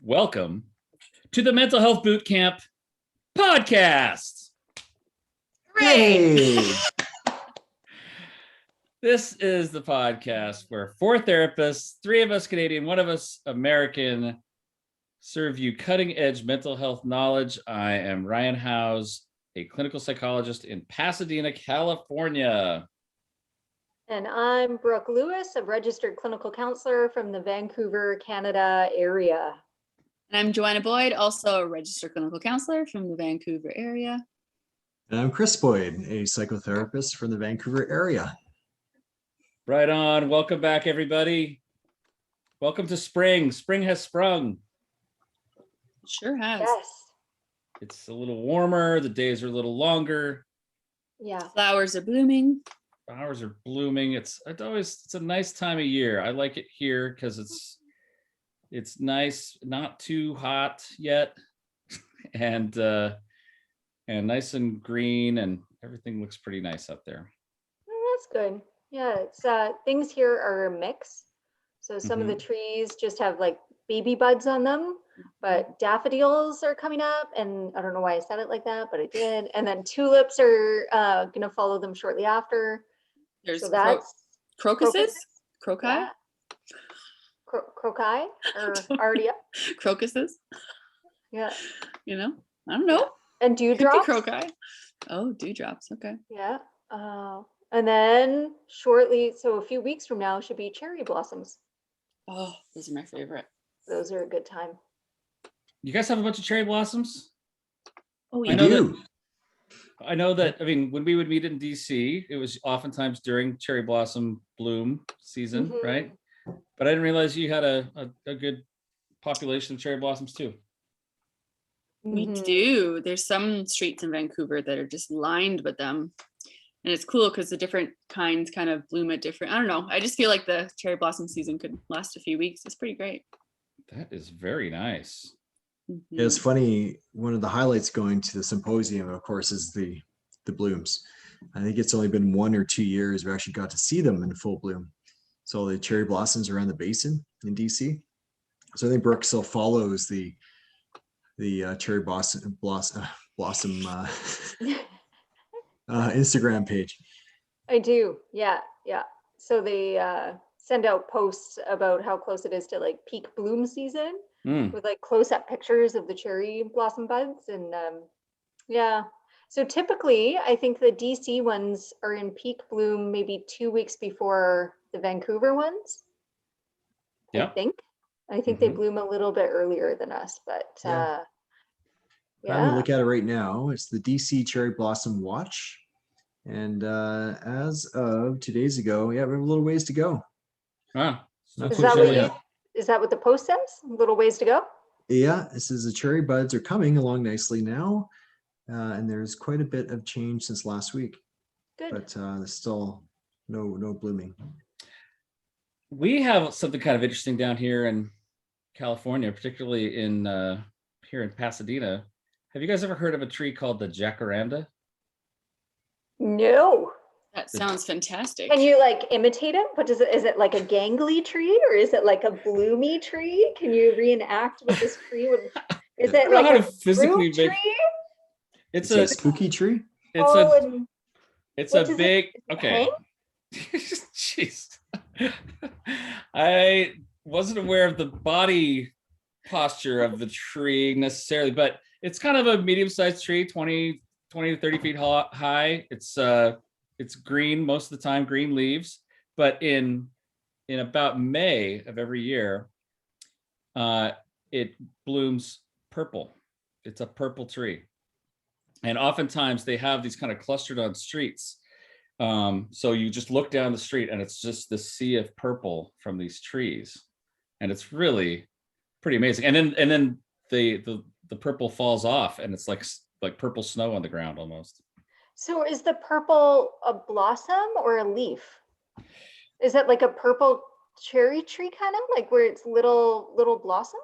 Welcome to the Mental Health Boot Camp podcast. Hooray! This is the podcast where four therapists, three of us Canadian, one of us American, serve you cutting-edge mental health knowledge. I am Ryan Howes, a clinical psychologist in Pasadena, California. And I'm Brooke Lewis, a registered clinical counselor from the Vancouver, Canada area. And I'm Joanna Boyd, also a registered clinical counselor from the Vancouver area. And I'm Chris Boyd, a psychotherapist from the Vancouver area. Right on. Welcome back, everybody. Welcome to spring. Spring has sprung. Sure has. Yes. It's a little warmer. The days are a little longer. Yeah. Flowers are blooming. Flowers are blooming. It's a nice time of year. I like it here because it's nice, not too hot yet, and nice and green, and everything looks pretty nice up there. Oh, that's good. Yeah, it's things here are a mix. So some of the trees just have like baby buds on them, but daffodils are coming up, and I don't know why I said it like that, but I did. And then tulips are gonna follow them shortly after. There's so that's crocuses, croci, yeah. Croci or already up. crocuses. Yeah. You know, I don't know. And Could be dewdrops. croci. Oh, dewdrops. Okay. Yeah. And then shortly, so a few weeks from now, should be cherry blossoms. Oh, those are my favorite. Those are a good time. You guys have a bunch of cherry blossoms? Oh, I yeah. know I know that, I mean, when we would meet in DC, it was oftentimes during cherry blossom bloom season, right? But I didn't realize you had a good population of cherry blossoms too. We do. There's some streets in Vancouver that are just lined with them. And it's cool because the different kinds kind of bloom at different, I don't know. I just feel like the cherry blossom season could last a few weeks. It's pretty great. That is very nice. Yeah, it's funny. One of the highlights going to the symposium, of course, is the blooms. I think it's only been 1 or 2 years we actually got to see them in full bloom. So the cherry blossoms around the basin in DC. So I think Brooke still follows the cherry blossom Instagram page. I do. Yeah. Yeah. So they send out posts about how close it is to like peak bloom season with like close-up pictures of the cherry blossom buds. And yeah. So typically, I think the DC ones are in peak bloom maybe 2 weeks before the Vancouver ones. Yeah. I think they bloom a little bit earlier than us, but I'm gonna look at it right now. It's the DC Cherry Blossom Watch. And as of 2 days ago, yeah, we have a little ways to go. Ah, Is that what the post says? A little ways to go? Yeah, this is the cherry buds are coming along nicely now. And there's quite a bit of change since last week. Good. But there's still no blooming. we have something kind of interesting down here in California, particularly in here in Pasadena. Have you guys ever heard of a tree called the jacaranda? No. That sounds fantastic. Can you like imitate it? What is it? Is it like a gangly tree or is it like a bloomy tree? Can you reenact what this tree would? Is it like a physically tree? It's a spooky tree. It's a big. Okay. Jeez. I wasn't aware of the body posture of the tree necessarily, but it's kind of a medium-sized tree, 20 to 30 feet high. It's green most of the time, green leaves, but in about May of every year, it blooms purple. It's a purple tree. And oftentimes they have these kind of clustered on streets. So you just look down the street and it's just this sea of purple from these trees. And it's really pretty amazing. And then the purple falls off and it's like purple snow on the ground almost. So is the purple a blossom or a leaf? Is it like a purple cherry tree kind of like where it's little blossoms?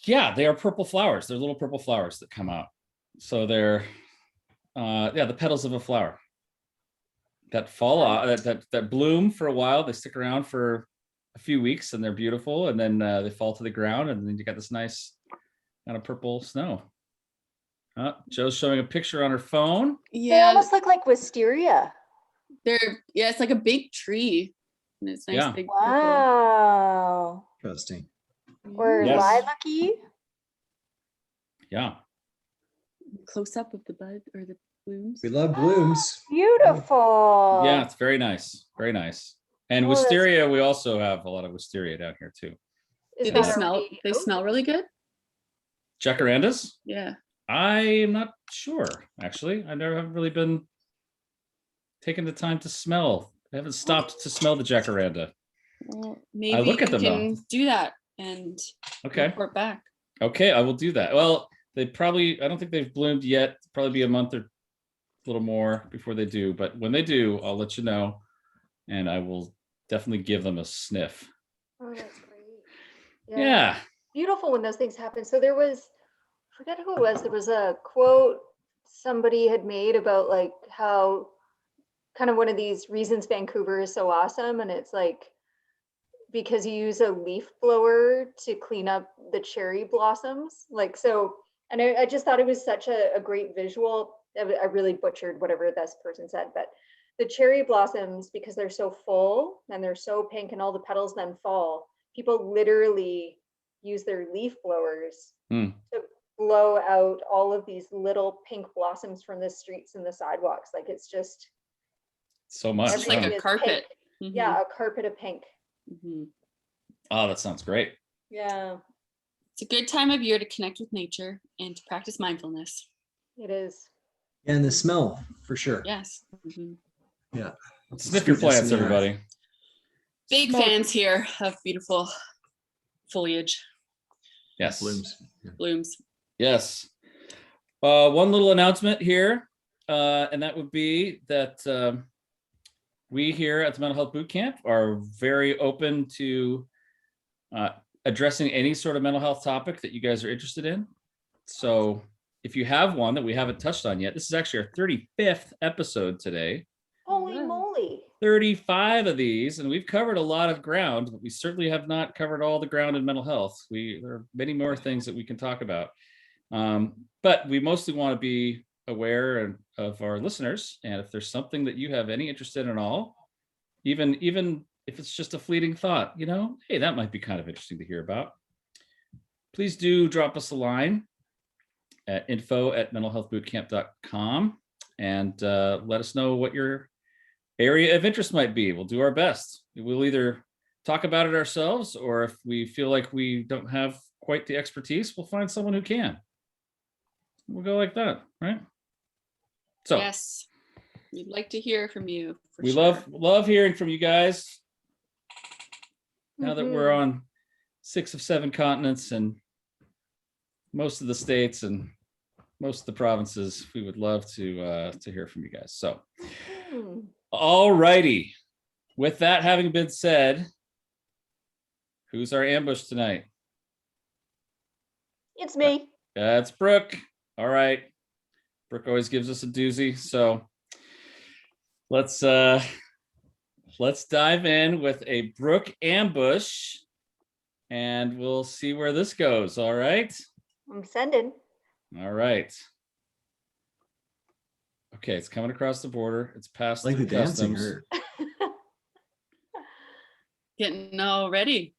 Yeah, they are purple flowers. They're little purple flowers that come out. So they're the petals of a flower that fall off, that bloom for a while. They stick around for a few weeks and they're beautiful, and then they fall to the ground, and then you got this nice kind of purple snow. Joe's showing a picture on her phone. They Yeah, almost look like wisteria. it's like a big tree, and it's nice Yeah. big purple. Wow. Interesting. Or Yes. lilac-y. Yeah. Close up of the bud or the blooms. We love blooms. Beautiful. Yeah, it's very nice. Very nice. And Oh, that's wisteria, we also have a lot of wisteria down here too. Is Do they that smell? already They out? smell really good. Jacarandas? Yeah. I'm not sure, actually. I haven't really been taking the time to smell. I haven't stopped to smell the jacaranda. Well, maybe look at you them, though. can do that and Okay. report back. Okay, I will do that. Well, I don't think they've bloomed yet. Probably be a month or a little more before they do. But when they do, I'll let you know. And I will definitely give them a sniff. Oh, that's great. Yeah. Beautiful when those things happen. So there was, I forget who it was, there was a quote somebody had made about like how kind of one of these reasons Vancouver is so awesome. And it's like, because you use a leaf blower to clean up the cherry blossoms. Like, so, and I just thought it was such a great visual. I really butchered whatever this person said, but the cherry blossoms, because they're so full and they're so pink and all the petals then fall, people literally use their leaf blowers to blow out all of these little pink blossoms from the streets and the sidewalks. Like it's just So much. It's like everything a is carpet. pink. Mhm. Yeah, a carpet of pink. Mhm. Oh, that sounds great. Yeah, It's a good time of year to connect with nature and to practice mindfulness. it is. And the smell, for sure. Yes. Mhm. Yeah. Sniff your Sweetness plants, in the air. everybody. Big Smell- fans here of beautiful foliage, Yes. Blooms. Yeah. blooms. Yes. One little announcement here, and that would be that we here at the Mental Health Bootcamp are very open to addressing any sort of mental health topic that you guys are interested in. So if you have one that we haven't touched on yet, this is actually our 35th episode today. Holy Yeah. moly. 35 of these, and we've covered a lot of ground, but we certainly have not covered all the ground in mental health. There are many more things that we can talk about. But we mostly want to be aware of our listeners. And if there's something that you have any interest in at all, even if it's just a fleeting thought, hey, that might be kind of interesting to hear about, please do drop us a line at info@mentalhealthbootcamp.com and let us know what your area of interest might be. We'll do our best. We'll either talk about it ourselves, or if we feel like we don't have quite the expertise, we'll find someone who can. We'll go like that, right? So Yes. We'd like to hear from you. For we sure. love hearing from you guys. Now that we're Mhm. on 6 of 7 continents and most of the states and most of the provinces, we would love to hear from you guys. So, Hmm. all righty. With that having been said, who's our ambush tonight? It's me. That's Brooke. All right. Brooke always gives us a doozy. So let's dive in with a Brooke ambush and we'll see where this goes. All right. I'm sending. All right. Okay, it's coming across the border. It's past Like the dancing customs. hurt. Getting all ready.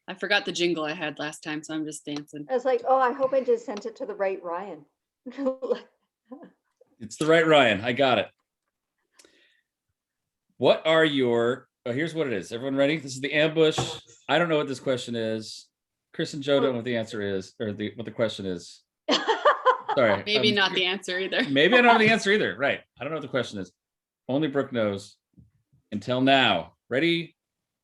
I forgot the jingle I had last time, so I'm just dancing. I was like, oh, I hope I just sent it to the right Ryan. It's the right Ryan. I got it. What are your, here's what it is. Everyone ready? This is the ambush. I don't know what this question is. Chris and Joe don't know what the answer is, or what the question is. Sorry. Maybe not the answer either. Maybe I don't have the answer either. Right. I don't know what the question is. Only Brooke knows. Until now. Ready?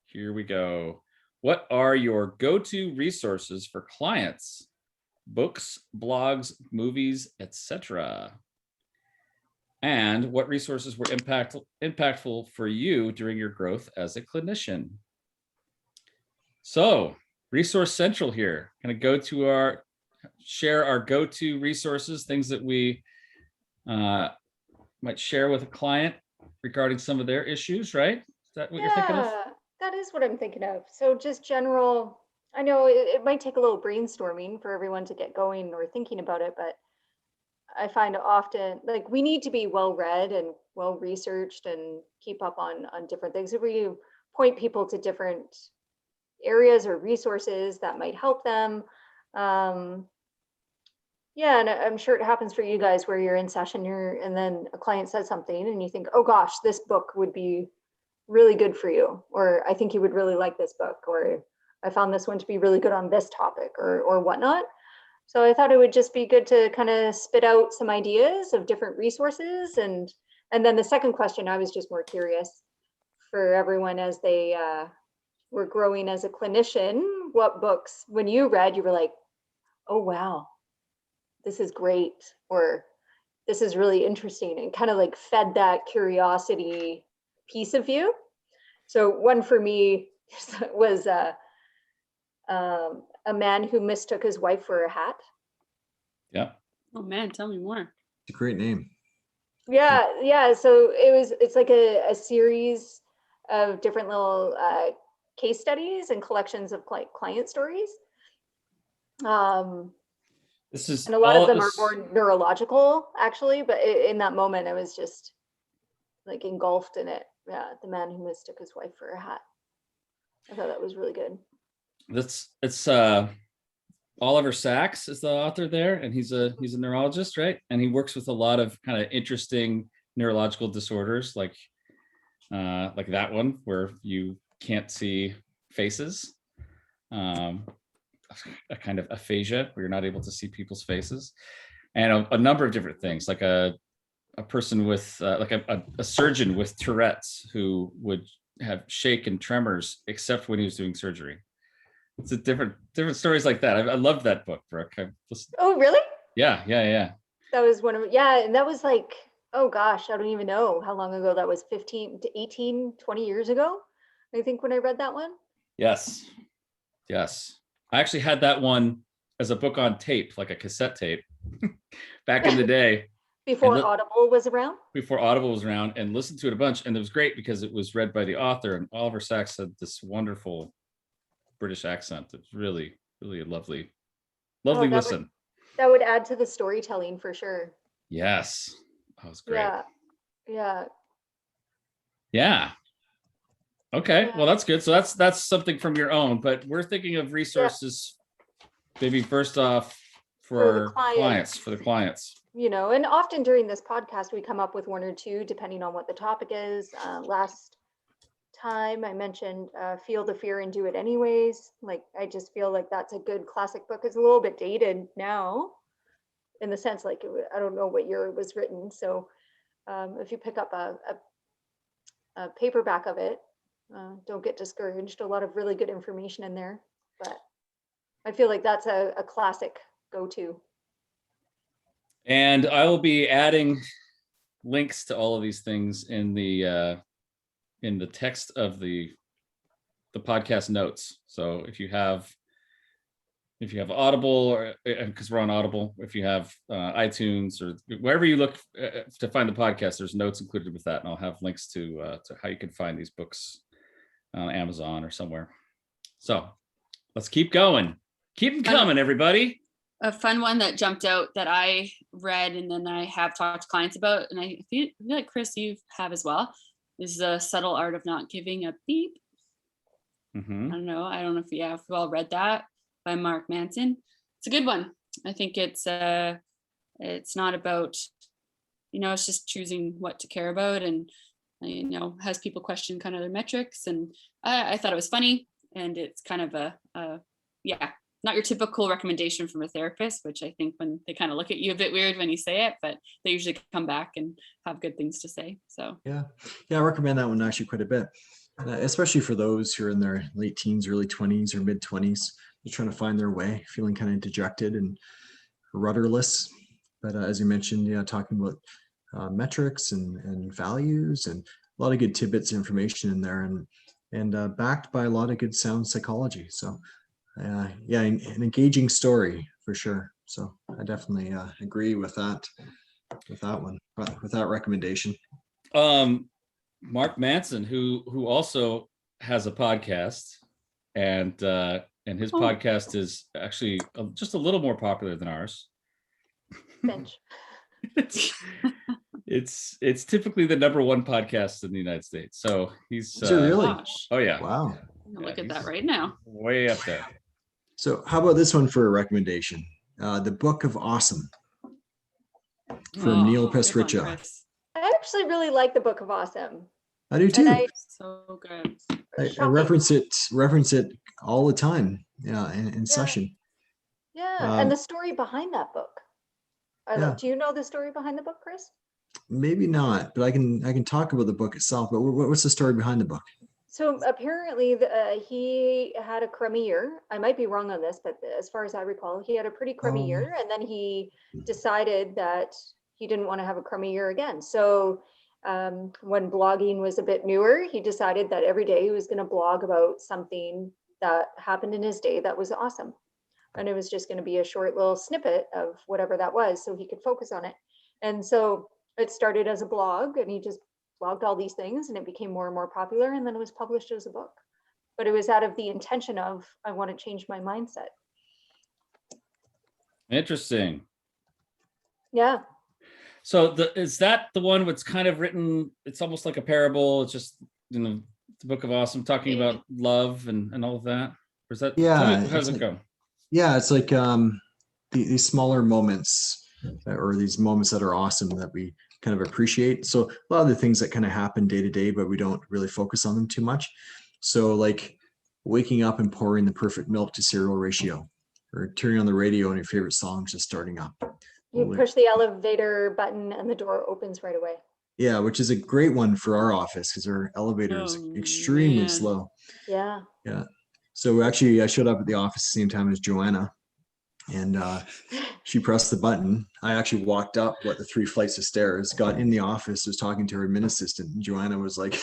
Here we go. What are your go-to resources for clients? Books, blogs, movies, etc. And what resources were impactful for you during your growth as a clinician? So, Resource Central here. Going to share our go-to resources, things that we might share with a client regarding some of their issues, right? Is that what you're thinking of? That is what I'm thinking of. So just general, I know it might take a little brainstorming for everyone to get going or thinking about it, but I find often like we need to be well read and well researched and keep up on different things. If we point people to different areas or resources that might help them. Yeah, and I'm sure it happens for you guys where you're in session and then a client says something and you think, oh gosh, this book would be really good for you, or I think you would really like this book, or I found this one to be really good on this topic, or whatnot. So I thought it would just be good to kind of spit out some ideas of different resources. And then the second question, I was just more curious for everyone as they were growing as a clinician, what books, when you read, you were like, oh, wow, this is great, or this is really interesting, and kind of like fed that curiosity piece of you. So one for me was a man who mistook his wife for a hat. Yeah. Oh man, tell me more. It's a great name. Yeah. So it's like a series of different little case studies and collections of client stories. This is, and a lot of them are more neurological, actually, but in that moment, I was just like engulfed in it. Yeah, the man who mistook his wife for a hat. I thought that was really good. It's Oliver Sacks is the author there, and he's a neurologist, right? And he works with a lot of kind of interesting neurological disorders, like that one where you can't see faces, a kind of aphasia where you're not able to see people's faces, and a number of different things, like a person with like a surgeon with Tourette's who would have shake and tremors except when he was doing surgery. It's a different stories like that. I loved that book, Brooke. Oh, really? Yeah. That was one of, and that was like, oh gosh, I don't even know how long ago that was, 15 to 18, 20 years ago, I think, when I read that one. Yes. I actually had that one as a book on tape, like a cassette tape, back in the day. Before Audible was around? Before Audible was around, and listened to it a bunch. And it was great because it was read by the author, and Oliver Sacks had this wonderful British accent. It's really, really a lovely listen. That would add to the storytelling for sure. Yes. That was great. Yeah. Okay. Well, that's good. So that's something from your own, but we're thinking of resources, maybe first off for the clients. You know, and often during this podcast, we come up with one or two, depending on what the topic is. Last time I mentioned Feel the Fear and Do It Anyways. Like, I just feel like that's a good classic book. It's a little bit dated now, in the sense, like, I don't know what year it was written. So if you pick up a paperback of it, don't get discouraged. A lot of really good information in there. But I feel like that's a classic go-to. And I will be adding links to all of these things in the text of the podcast notes. So if you have Audible, or because we're on Audible, if you have iTunes or wherever you look to find the podcast, there's notes included with that, and I'll have links to how you can find these books on Amazon or somewhere. So let's keep going. Keep them coming, everybody. A fun one that jumped out that I read and then I have talked to clients about, and I feel like, Chris, you have as well, is The Subtle Art of Not Giving a Beep. Mm-hmm. I don't know if you have all read that, by Mark Manson. It's a good one. I think it's not about, it's just choosing what to care about, and has people question kind of their metrics, and I thought it was funny, and it's kind of not your typical recommendation from a therapist, which I think when they kind of look at you a bit weird when you say it, but they usually come back and have good things to say. So yeah, I recommend that one actually quite a bit, especially for those who are in their late teens, early 20s or mid 20s. They're trying to find their way, feeling kind of dejected and rudderless. But as you mentioned, talking about metrics and values, and a lot of good tidbits of information in there, and backed by a lot of good sound psychology. So an engaging story for sure. So I definitely agree with that one, with that recommendation. Mark Manson, who also has a podcast, and his podcast is actually just a little more popular than ours. Bench. It's typically the #1 podcast in the United States. So he's Is it really? Gosh, oh yeah, Wow. look at that he's right now. way up there. So how about this one for a recommendation? The Book of Awesome from Neil Good one, Pasricha. Chris. I actually really like the Book of Awesome. I do too. And I So good. I shocking. reference it all the time. Yeah, in session. Yeah, and the story behind that book. Do you know the story behind the book, Chris? Maybe not, but I can talk about the book itself. But what's the story behind the book? So apparently he had a crummy year. I might be wrong on this, but as far as I recall, he had a pretty crummy year, and then he decided that he didn't want to have a crummy year again. So when blogging was a bit newer, he decided that every day he was going to blog about something that happened in his day that was awesome. And it was just going to be a short little snippet of whatever that was so he could focus on it. And so it started as a blog, and he just blogged all these things, and it became more and more popular, and then it was published as a book. But it was out of the intention of, I want to change my mindset. Interesting. Yeah. So is that the one that's kind of written, it's almost like a parable, it's just, the Book of Awesome, talking about love and all of that? Or is that, Yeah, how does it go? Yeah, it's like these smaller moments, or these moments that are awesome that we kind of appreciate. So a lot of the things that kind of happen day to day, but we don't really focus on them too much. So like waking up and pouring the perfect milk to cereal ratio, or turning on the radio and your favorite song just starting up. You push the elevator button and the door opens right away. Yeah, which is a great one for our office because our elevator is extremely slow. Yeah. Yeah. So actually, I showed up at the office the same time as Joanna, and she pressed the button. I actually walked up the 3 flights of stairs, got in the office, was talking to her admin assistant, and Joanna was like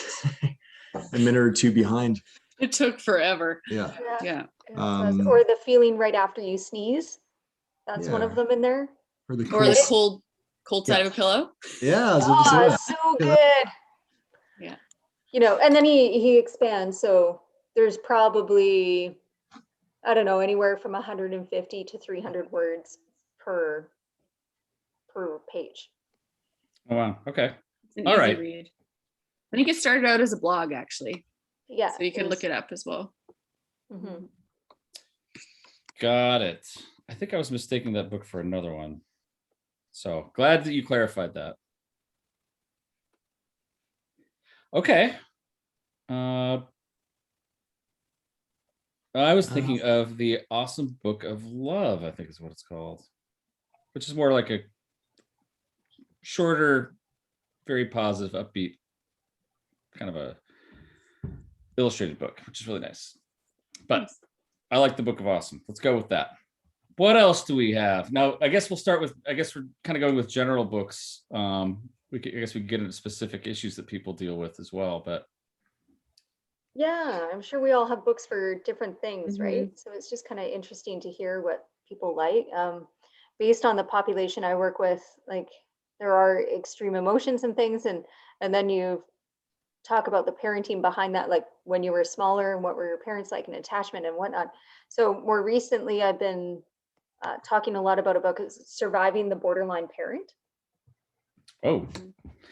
a minute or 2 behind. It took forever. Yeah. Yeah. Or the feeling right after you sneeze. That's one of them in there. Or the cold side of a pillow. Yeah. I was going to say that. So good. Yeah. And then he expands. So there's probably, I don't know, anywhere from 150 to 300 words per page. Oh, wow. Okay. It's an All easy right. read. I think it started out as a blog, actually. Yeah. So you can look it up as well. Mm-hmm. Got it. I think I was mistaking that book for another one. So glad that you clarified that. Okay. I was thinking of the Awesome Book of Love, I think is what it's called, which is more like a shorter, very positive, upbeat, kind of a illustrated book, which is really nice. But I like the Book of Awesome. Let's go with that. What else do we have? Now, I guess we'll start with, I guess we're kind of going with general books. I guess we can get into specific issues that people deal with as well, but. Yeah, I'm sure we all have books for different things, right? So it's just kind of interesting to hear what people like. Based on the population I work with, like there are extreme emotions and things, and then you talk about the parenting behind that, like when you were smaller and what were your parents like, and attachment and whatnot. So more recently, I've been talking a lot about a book, Surviving the Borderline Parent. Oh.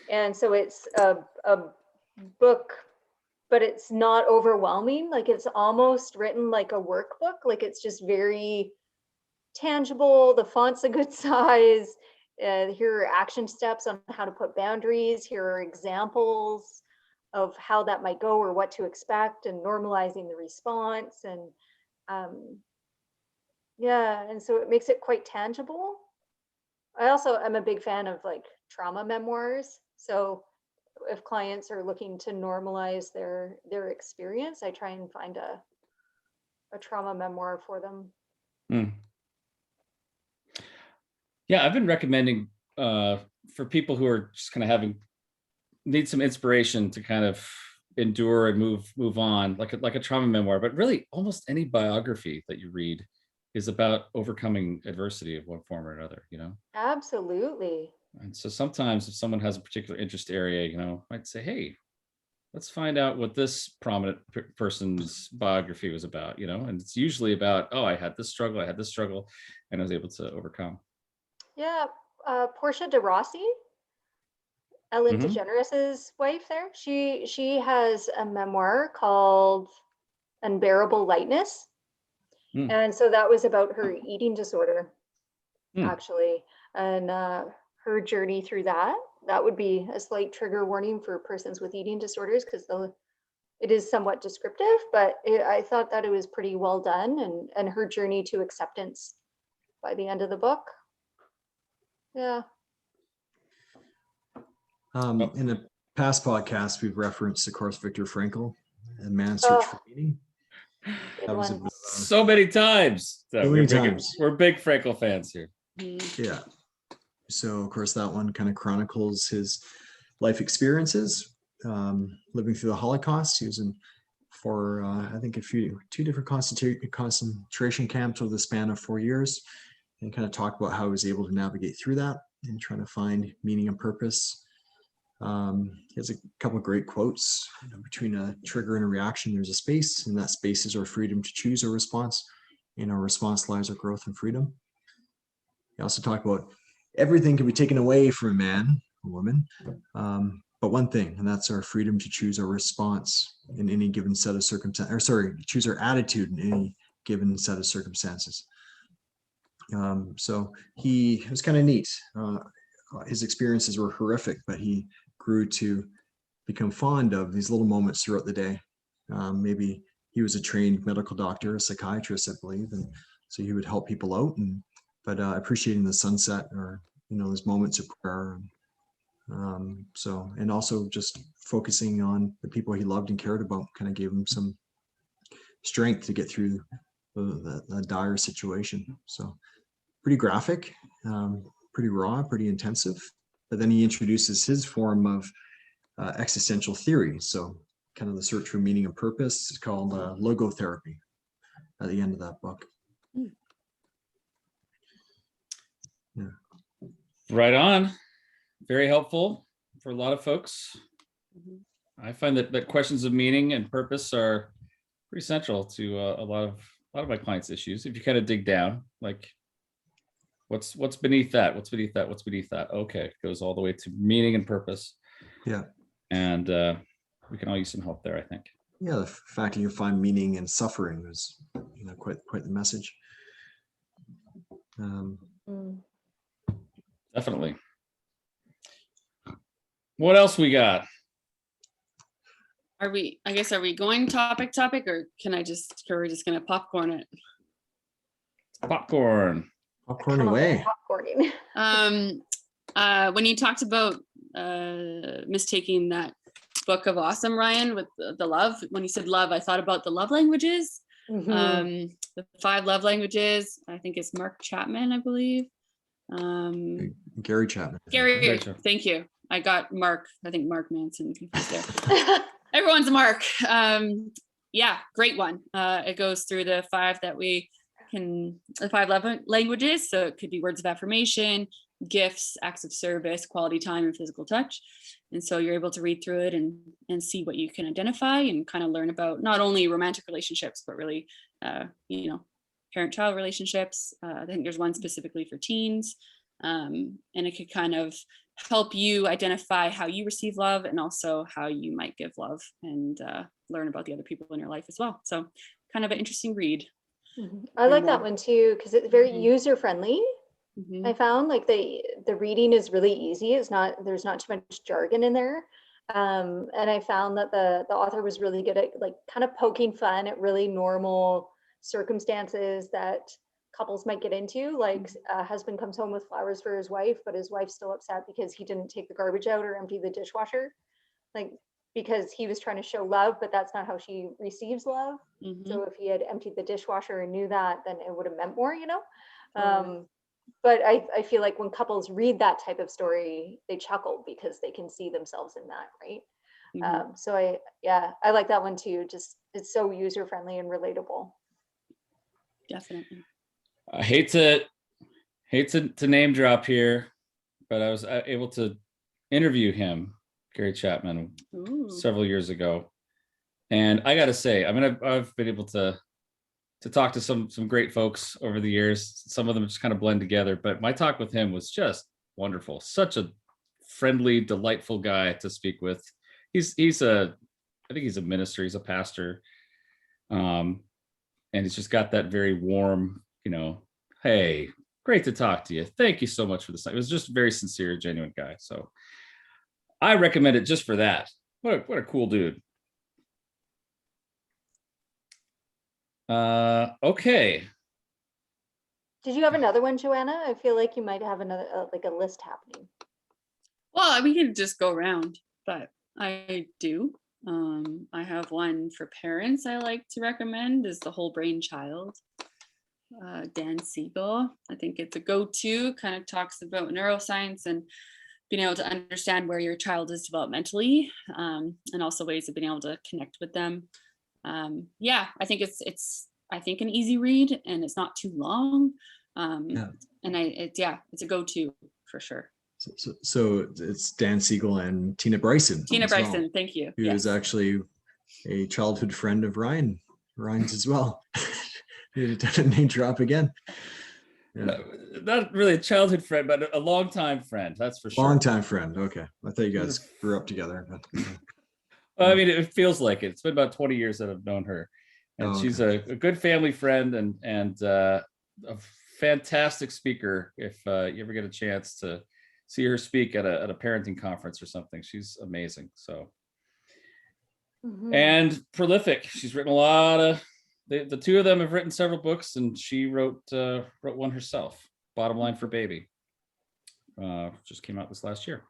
And so it's a book, but it's not overwhelming. Like it's almost written like a workbook. Like it's just very tangible. The font's a good size. Here are action steps on how to put boundaries. Here are examples of how that might go or what to expect, and normalizing the response. And and so it makes it quite tangible. I'm a big fan of like trauma memoirs. So if clients are looking to normalize their experience, I try and find a trauma memoir for them. Yeah, I've been recommending for people who are just kind of need some inspiration to kind of endure and move on, like a trauma memoir. But really, almost any biography that you read is about overcoming adversity of one form or another. Absolutely. And so sometimes if someone has a particular interest area, might say, hey, let's find out what this prominent person's biography was about, and it's usually about, oh, I had this struggle, and I was able to overcome. Yeah, Portia de Rossi, Ellen DeGeneres's wife there, she has a memoir called Unbearable Lightness. And so that was about her eating disorder, actually, and her journey through that. That would be a slight trigger warning for persons with eating disorders, because it is somewhat descriptive, but I thought that it was pretty well done, and her journey to acceptance by the end of the book. Yeah. In a past podcast, we've referenced, of course, Viktor Frankl and Man's Search for Meaning. That was so many times. We're big Frankl fans here. Yeah. So, of course, that one kind of chronicles his life experiences, living through the Holocaust. He was in for, I think, two different concentration camps over the span of 4 years, and kind of talk about how he was able to navigate through that and trying to find meaning and purpose. He has a couple of great quotes. Between a trigger and a reaction, there's a space, and that space is our freedom to choose our response. In our response lies our growth and freedom. He also talked about everything can be taken away from a man or woman, but one thing, and that's our freedom to choose our response in any given set of circumstances, choose our attitude in any given set of circumstances. So it was kind of neat. His experiences were horrific, but he grew to become fond of these little moments throughout the day. Maybe he was a trained medical doctor, a psychiatrist, I believe, and so he would help people out, but appreciating the sunset, or those moments of prayer, and also just focusing on the people he loved and cared about kind of gave him some strength to get through the dire situation. So pretty graphic, pretty raw, pretty intensive. But then he introduces his form of existential theory. So kind of the search for meaning and purpose is called logotherapy at the end of that book. Yeah. Right on. Very helpful for a lot of folks. I find that questions of meaning and purpose are pretty central to a lot of my clients' issues. If you kind of dig down, like, what's beneath that? What's beneath that? What's beneath that? Okay, it goes all the way to meaning and purpose. Yeah. And we can all use some help there, I think. Yeah, the fact that you find meaning in suffering is, quite the message. Definitely. What else we got? Are we going topic, or we're just gonna popcorn it? Popcorn away. Popcorning. When you talked about mistaking that book of Awesome, Ryan, with the love, when you said love, I thought about the love languages. The 5 love languages. I think it's Mark Chapman, I believe. Gary Chapman. Gary, thank you. I got Mark. I think Mark Manson confused there. Everyone's a Mark. Yeah, great one. It goes through the 5 the 5 love languages. So it could be words of affirmation, gifts, acts of service, quality time, and physical touch. And so you're able to read through it and see what you can identify and kind of learn about not only romantic relationships, but really, parent-child relationships. I think there's one specifically for teens. And it could kind of help you identify how you receive love and also how you might give love, and learn about the other people in your life as well. So kind of an interesting read. I like that one too, because it's very user-friendly. I found like the reading is really easy. There's not too much jargon in there. And I found that the author was really good at like kind of poking fun at really normal circumstances that couples might get into. Like a husband comes home with flowers for his wife, but his wife's still upset because he didn't take the garbage out or empty the dishwasher. Like, because he was trying to show love, but that's not how she receives love. So if he had emptied the dishwasher and knew that, then it would have meant more, But I feel like when couples read that type of story, they chuckle because they can see themselves in that, right? So I like that one too. Just, it's so user-friendly and relatable. Definitely. I hate to name drop here, but I was able to interview him Gary Chapman, Ooh. several years ago. And I got to say, I mean, I've been able to talk to some great folks over the years. Some of them just kind of blend together, but my talk with him was just wonderful. Such a friendly, delightful guy to speak with. I think he's a minister, he's a pastor. And he's just got that very warm, hey, great to talk to you. Thank you so much for this. It was just a very sincere, genuine guy. So I recommend it just for that. What a cool dude. Okay. Did you have another one, Joanna? I feel like you might have another, like a list happening. Well, we can just go around, but I do. I have one for parents I like to recommend is The Whole Brain Child. Dan Siegel. I think it's a go-to, kind of talks about neuroscience and being able to understand where your child is developmentally, and also ways of being able to connect with them. Yeah, I think it's an easy read, and it's not too long. And it's a go-to for sure. So it's Dan Siegel and Tina Bryson. Tina Bryson, thank you. Who is actually a childhood friend of Ryan's as well. Did a name drop again. Yeah. Not really a childhood friend, but a longtime friend. That's for sure. Longtime friend. Okay, I thought you guys grew up together. But, well, I mean, it feels like it. It's been about 20 years that I've known her, and she's a good family friend and a fantastic speaker. If you ever get a chance to see her speak at a parenting conference or something, she's amazing. So, and prolific. She's written a lot of. The two of them have written several books, and she wrote one herself. Bottom Line for Baby. Just came out this last year.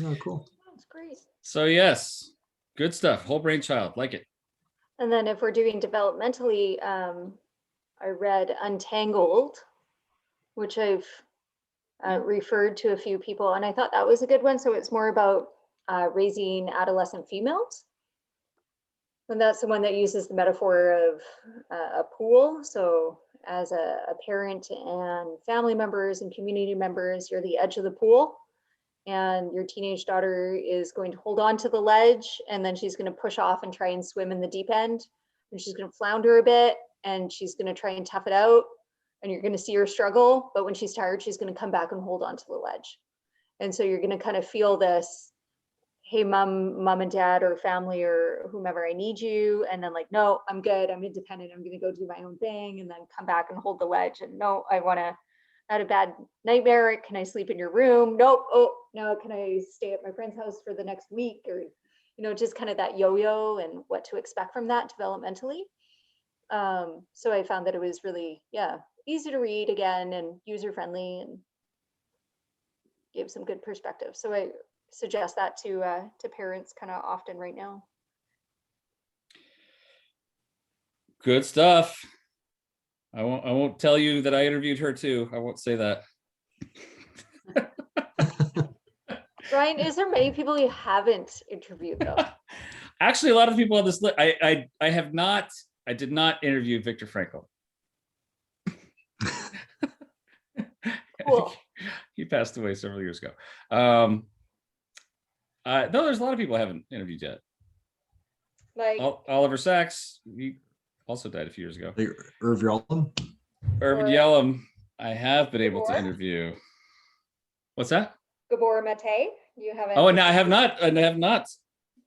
Oh, cool. That's great. So yes, good stuff. Whole Brain Child, like it. And then if we're doing developmentally, I read Untangled, which I've referred to a few people, and I thought that was a good one. So it's more about raising adolescent females. And that's the one that uses the metaphor of a pool. So as a parent and family members and community members, you're the edge of the pool, and your teenage daughter is going to hold on to the ledge, and then she's going to push off and try and swim in the deep end, and she's going to flounder a bit, and she's going to try and tough it out, and you're going to see her struggle, but when she's tired, she's going to come back and hold on to the ledge. And so you're going to kind of feel this, hey, mom and dad or family or whomever, I need you. And then like, no, I'm good. I'm independent. I'm going to go do my own thing, and then come back and hold the ledge. And no, I had a bad nightmare. Can I sleep in your room? Nope. Oh, no. Can I stay at my friend's house for the next week? Or, just kind of that yo-yo and what to expect from that developmentally. So I found that it was really, easy to read again and user-friendly and gave some good perspective. So I suggest that to parents kind of often right now. Good stuff. I won't tell you that I interviewed her too. I won't say that. Ryan, is there many people you haven't interviewed though? Actually, a lot of people on this list. I did not interview Viktor Frankl. Cool. He passed away several years ago. No, there's a lot of people I haven't interviewed yet. Like Oliver Sacks, he also died a few years ago. Like Yalum? Irving Yalum, I have been able to interview. What's that? Gabor Mate, you haven't. Oh, and I have not. I have not.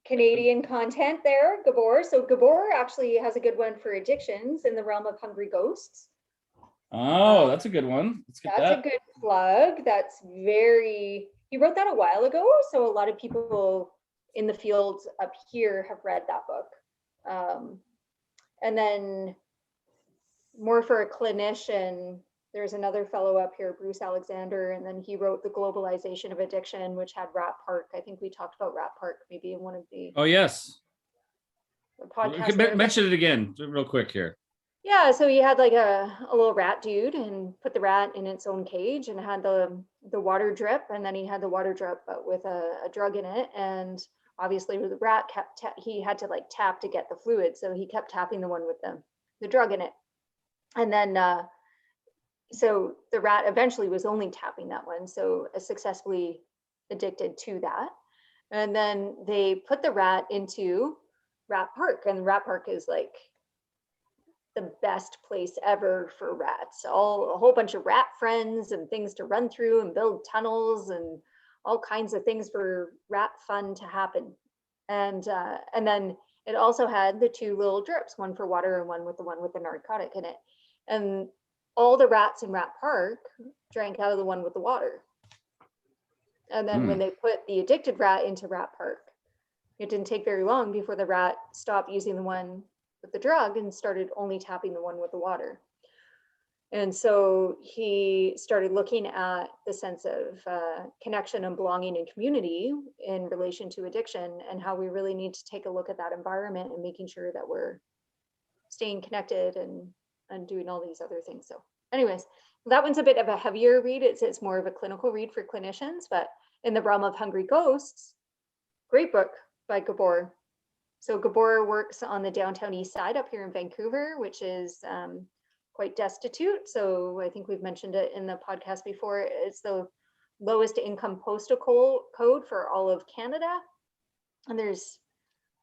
Canadian content there, Gabor. So Gabor actually has a good one for addictions in the realm of hungry ghosts. Oh, that's a good one. That's a good plug. That's he wrote that a while ago. So a lot of people in the field up here have read that book. And then more for a clinician, there's another fellow up here, Bruce Alexander, and then he wrote The Globalization of Addiction, which had Rat Park. I think we talked about Rat Park maybe in one of the yes. podcasts. Mention it again real quick here. Yeah, so he had like a little rat dude and put the rat in its own cage and had the water drip, and then he had the water drip but with a drug in it, and obviously with the rat he had to like tap to get the fluid, so he kept tapping the one with the drug in it, and then so the rat eventually was only tapping that one, so successfully addicted to that. And then they put the rat into Rat Park, and Rat Park is like the best place ever for rats. A whole bunch of rat friends and things to run through and build tunnels and all kinds of things for rat fun to happen. And then it also had the two little drips, one for water and one with the narcotic in it. And all the rats in Rat Park drank out of the one with the water. And then when they put the addicted rat into Rat Park, it didn't take very long before the rat stopped using the one with the drug and started only tapping the one with the water. And so he started looking at the sense of connection and belonging and community in relation to addiction, and how we really need to take a look at that environment and making sure that we're staying connected and doing all these other things. So anyways, that one's a bit of a heavier read. It's more of a clinical read for clinicians, but in the realm of Hungry Ghosts, great book by Gabor. So Gabor works on the downtown east side up here in Vancouver, which is quite destitute. So I think we've mentioned it in the podcast before. It's the lowest income postal code for all of Canada. And there's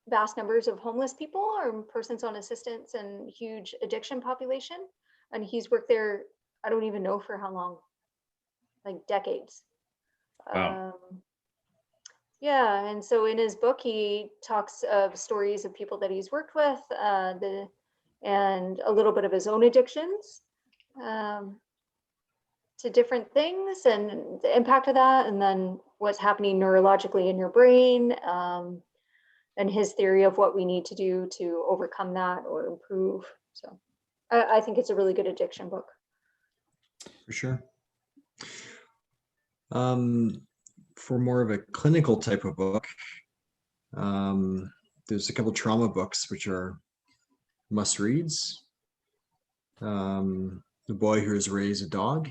vast numbers of homeless people or persons on assistance and huge addiction population. And he's worked there, I don't even know for how long, like decades. Wow. Yeah, and so in his book, he talks of stories of people that he's worked with, and a little bit of his own addictions to different things and the impact of that, and then what's happening neurologically in your brain, and his theory of what we need to do to overcome that or improve. So I think it's a really good addiction book. For sure. For more of a clinical type of book, there's a couple trauma books which are must reads. The Boy Who Has Raised a Dog.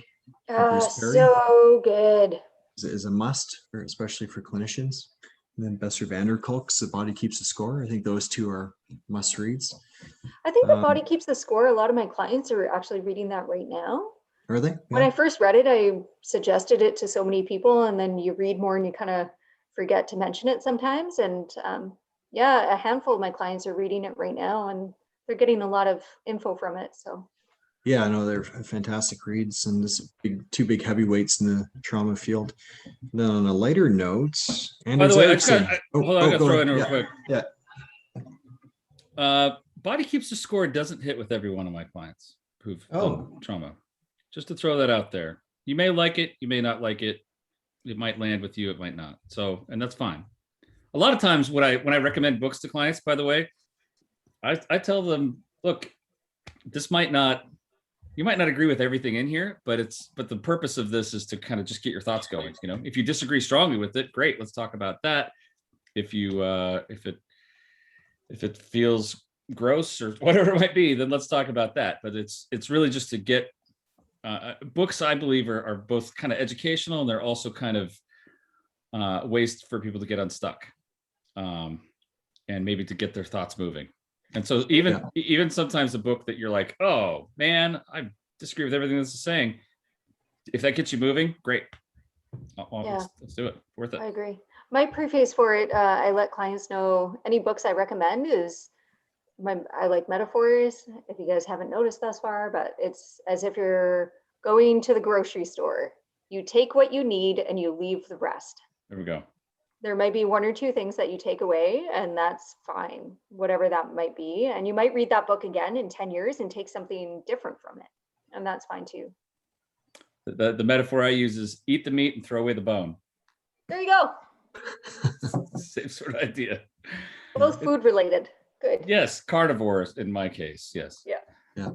So good. Is a must, especially for clinicians. And then Bessel van der Kolk's The Body Keeps the Score. I think those two are must reads. I think The Body Keeps the Score, a lot of my clients are actually reading that right now. Are they? Yeah. When I first read it, I suggested it to so many people, and then you read more and you kind of forget to mention it sometimes. And yeah, a handful of my clients are reading it right now, and they're getting a lot of info from it. So yeah, no, they're fantastic reads, and this two big heavyweights in the trauma field. And then on a lighter note, by the way, Erickson. hold on, I gotta throw in real quick. Yeah. Body Keeps the Score doesn't hit with every one of my clients who've done trauma. Just to throw that out there. You may like it, you may not like it. It might land with you, it might not. So, and that's fine. A lot of times when I recommend books to clients, by the way, I tell them, look, you might not agree with everything in here, but the purpose of this is to kind of just get your thoughts going. You know, if you disagree strongly with it, great, let's talk about that. If you if it feels gross or whatever it might be, then let's talk about that. But it's really just to get books, I believe, are both kind of educational, and they're also kind of ways for people to get unstuck, and maybe to get their thoughts moving. And so even sometimes a book that you're like, oh man, I disagree with everything this is saying, if that gets you moving, great. Let's do it. Worth it. I agree. My preface for it, I let clients know any books I recommend I like metaphors, if you guys haven't noticed thus far, but it's as if you're going to the grocery store. You take what you need and you leave the rest. There we go. There might be one or two things that you take away, and that's fine, whatever that might be. And you might read that book again in 10 years and take something different from it. And that's fine too. The metaphor I use is eat the meat and throw away the bone. There you go. Same sort of idea. Both food related. Good. Yes, carnivores in my case. Yes. Yeah.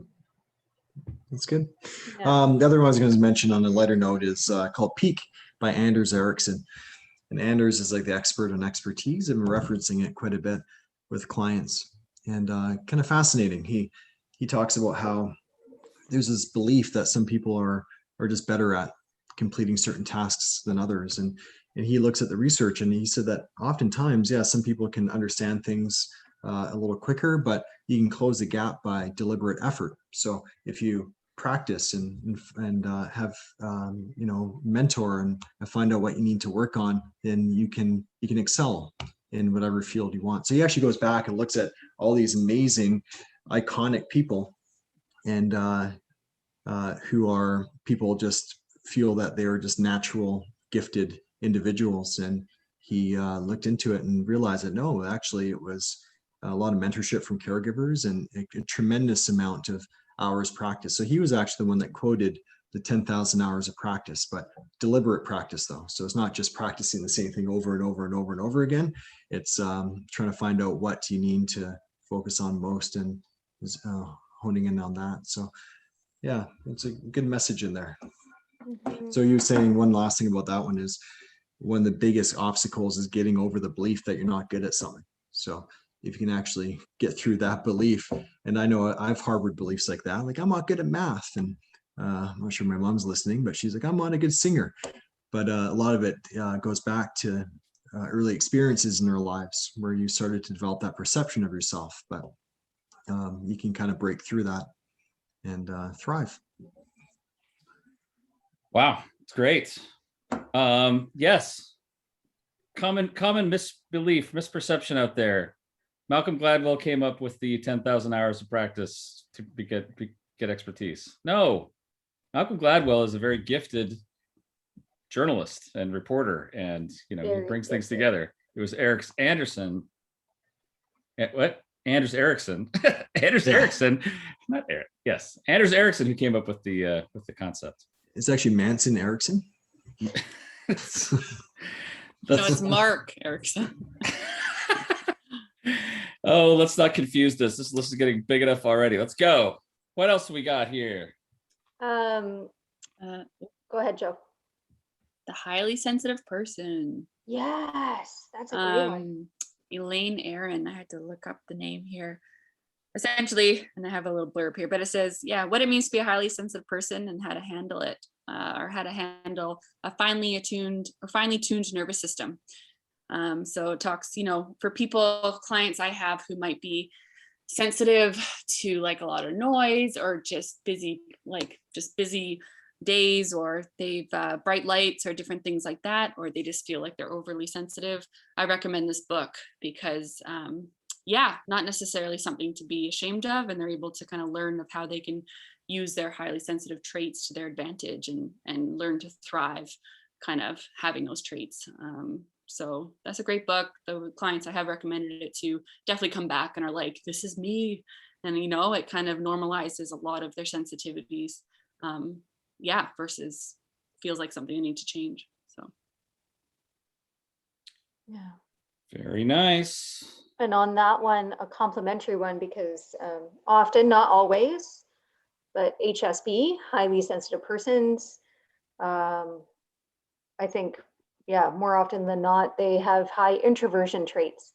That's good. Yeah. The other one I was going to mention on a lighter note is called Peak by Anders Erickson. And Anders is like the expert on expertise. I've been referencing it quite a bit with clients, and kind of fascinating. He talks about how there's this belief that some people are just better at completing certain tasks than others. And he looks at the research, and he said that oftentimes, some people can understand things a little quicker, but you can close the gap by deliberate effort. So if you practice and have mentor and find out what you need to work on, then you can excel in whatever field you want. So he actually goes back and looks at all these amazing iconic people, and who are people just feel that they are just natural gifted individuals. And he looked into it and realized that no, actually it was a lot of mentorship from caregivers and a tremendous amount of hours practice. So he was actually the one that quoted the 10,000 hours of practice, but deliberate practice though. So it's not just practicing the same thing over and over and over and over again. It's trying to find out what you need to focus on most and honing in on that. So yeah, it's a good message in there. Mhm. So you're saying one last thing about that one is one of the biggest obstacles is getting over the belief that you're not good at something. So if you can actually get through that belief, and I know I've harbored beliefs like that, like I'm not good at math, and I'm not sure my mom's listening, but she's like, I'm not a good singer. But a lot of it goes back to early experiences in their lives where you started to develop that perception of yourself. But you can kind of break through that and thrive. Wow, it's great. Yes, common misbelief, misperception out there. Malcolm Gladwell came up with the 10,000 hours of practice to get expertise. No, Malcolm Gladwell is a very gifted journalist and reporter, and he brings things together. It was Anderson. What? Anders Erickson. Anders Erickson, not Eric. Yes, Anders Erickson, who came up with the concept. It's actually Manson Erickson. No, it's Mark Erickson. Oh, let's not confuse this. This list is getting big enough already. Let's go. What else do we got here? Go ahead, Joe. The highly sensitive person. Yes, that's a great one. Elaine Aaron. I had to look up the name here. Essentially, and I have a little blurb here, but it says, what it means to be a highly sensitive person and how to handle it, or how to handle a finely tuned nervous system. So it talks, for clients I have who might be sensitive to like a lot of noise or just busy days, or they've bright lights or different things like that, or they just feel like they're overly sensitive. I recommend this book because not necessarily something to be ashamed of, and they're able to kind of learn of how they can use their highly sensitive traits to their advantage and learn to thrive kind of having those traits. So that's a great book. The clients I have recommended it to definitely come back and are like, this is me. And, it kind of normalizes a lot of their sensitivities. Versus feels like something I need to change. So. Yeah. Very nice. And on that one, a complimentary one, because often, not always, but HSP, highly sensitive persons, I think, more often than not, they have high introversion traits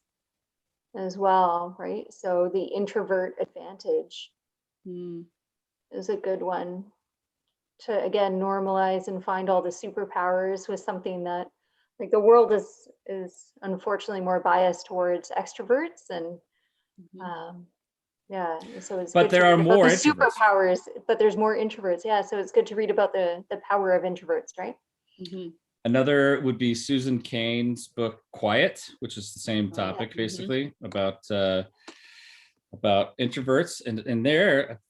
as well, right? So the introvert advantage is a good one to, again, normalize and find all the superpowers with something that, like, the world is unfortunately more biased towards extroverts, and so it's but good there to are read more about the introverts. superpowers, but there's more introverts. So it's good to read about the power of introverts, right? Another would be Susan Cain's book Quiet, which is the same topic basically about introverts, and there,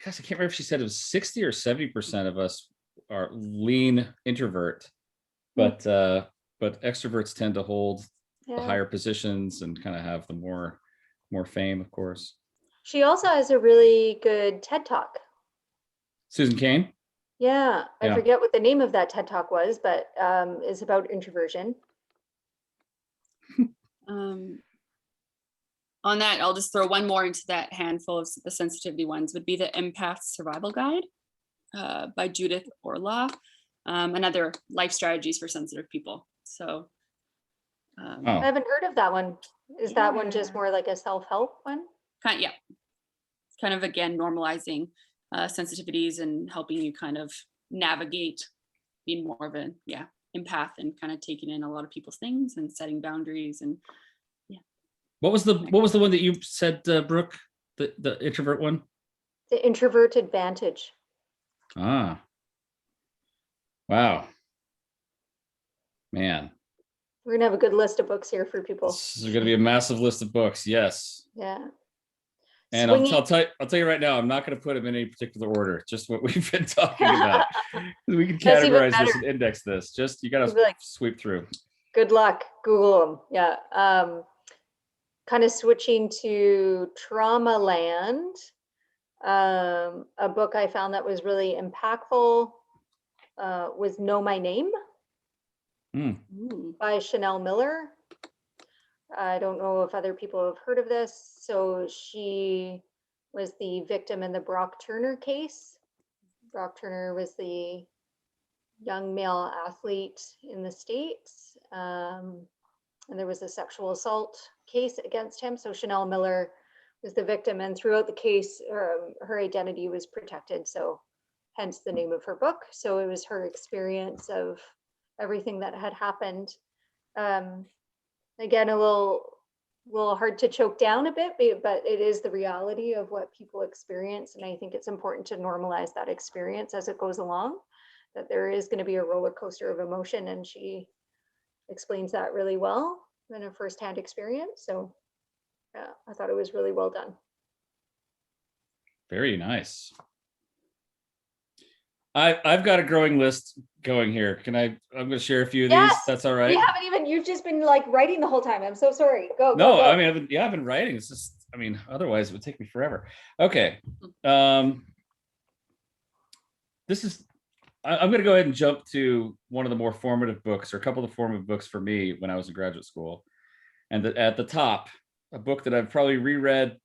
gosh, I can't remember if she said it was 60 or 70% of us are lean introvert, but extroverts tend to hold the higher positions and kind of have the more fame, of course. She also has a really good TED Talk. Susan Cain? I forget what the name of that TED Talk was, but it's about introversion. On that, I'll just throw one more into that handful of the sensitivity ones, would be the Empath Survival Guide by Judith Orloff. Another life strategies for sensitive people. So I haven't heard of that one. Is that one just more like a self-help one? Kind of again normalizing sensitivities and helping you kind of navigate being more of an empath and kind of taking in a lot of people's things and setting boundaries. And what was the one that you said, Brooke, the introvert one? The Introvert Advantage. Ah, wow. Man, We're gonna have a good list of books here for people. this is going to be a massive list of books. Yes. Yeah. And I'll tell you right now, I'm not going to put them in any particular order, just what we've been talking about. We can That's even categorize this better. and index this. Just, you got to Like, sweep through. good luck. Google them. Yeah. Kind of switching to Trauma Land. A book I found that was really impactful was Know My Name by Chanel Miller. I don't know if other people have heard of this. So she was the victim in the Brock Turner case. Brock Turner was the young male athlete in the States. And there was a sexual assault case against him. So Chanel Miller was the victim, and throughout the case, her identity was protected. So hence the name of her book. So it was her experience of everything that had happened. Again, a little hard to choke down a bit, but it is the reality of what people experience. And I think it's important to normalize that experience as it goes along, that there is going to be a roller coaster of emotion. And she explains that really well in a firsthand experience. So yeah, I thought it was really well done. Very nice. I've got a growing list going here. I'm going to share a few of these. That's all right. You've just been like writing the whole time. I'm so sorry. Go. I mean, I've been writing. It's just, I mean, otherwise it would take me forever. Okay. This is, I'm going to go ahead and jump to one of the more formative books, or a couple of the formative books for me when I was in graduate school. And at the top, a book that I've probably reread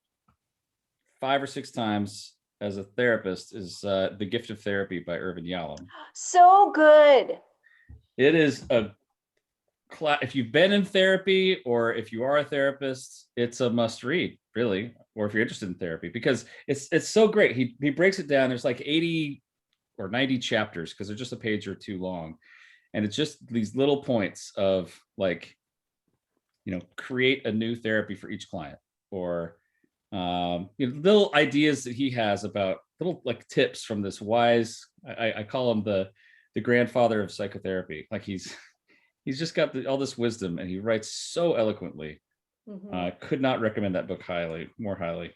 5 or 6 times as a therapist is The Gift of Therapy by Irving Yalum. So good. It is if you've been in therapy, or if you are a therapist, it's a must read, really, or if you're interested in therapy, because it's so great. He breaks it down. There's like 80 or 90 chapters, because they're just a page or two long. And it's just these little points of like, create a new therapy for each client, or little ideas that he has about little like tips from this wise, I call him the grandfather of psychotherapy. Like he's just got all this wisdom, and he writes so eloquently. Could not recommend that book more highly.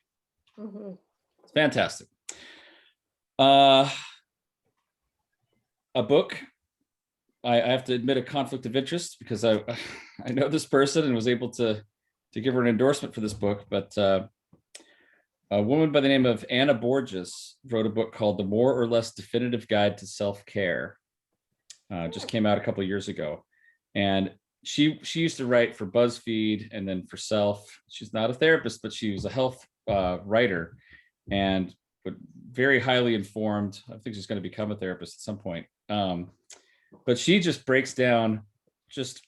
It's fantastic. A book, I have to admit a conflict of interest, because I know this person and was able to give her an endorsement for this book, but a woman by the name of Anna Borges wrote a book called The More or Less Definitive Guide to Self-Care. Just came out a couple of years ago. And she used to write for BuzzFeed and then for Self. She's not a therapist, but she was a health writer, and very highly informed. I think she's going to become a therapist at some point. But she just breaks down just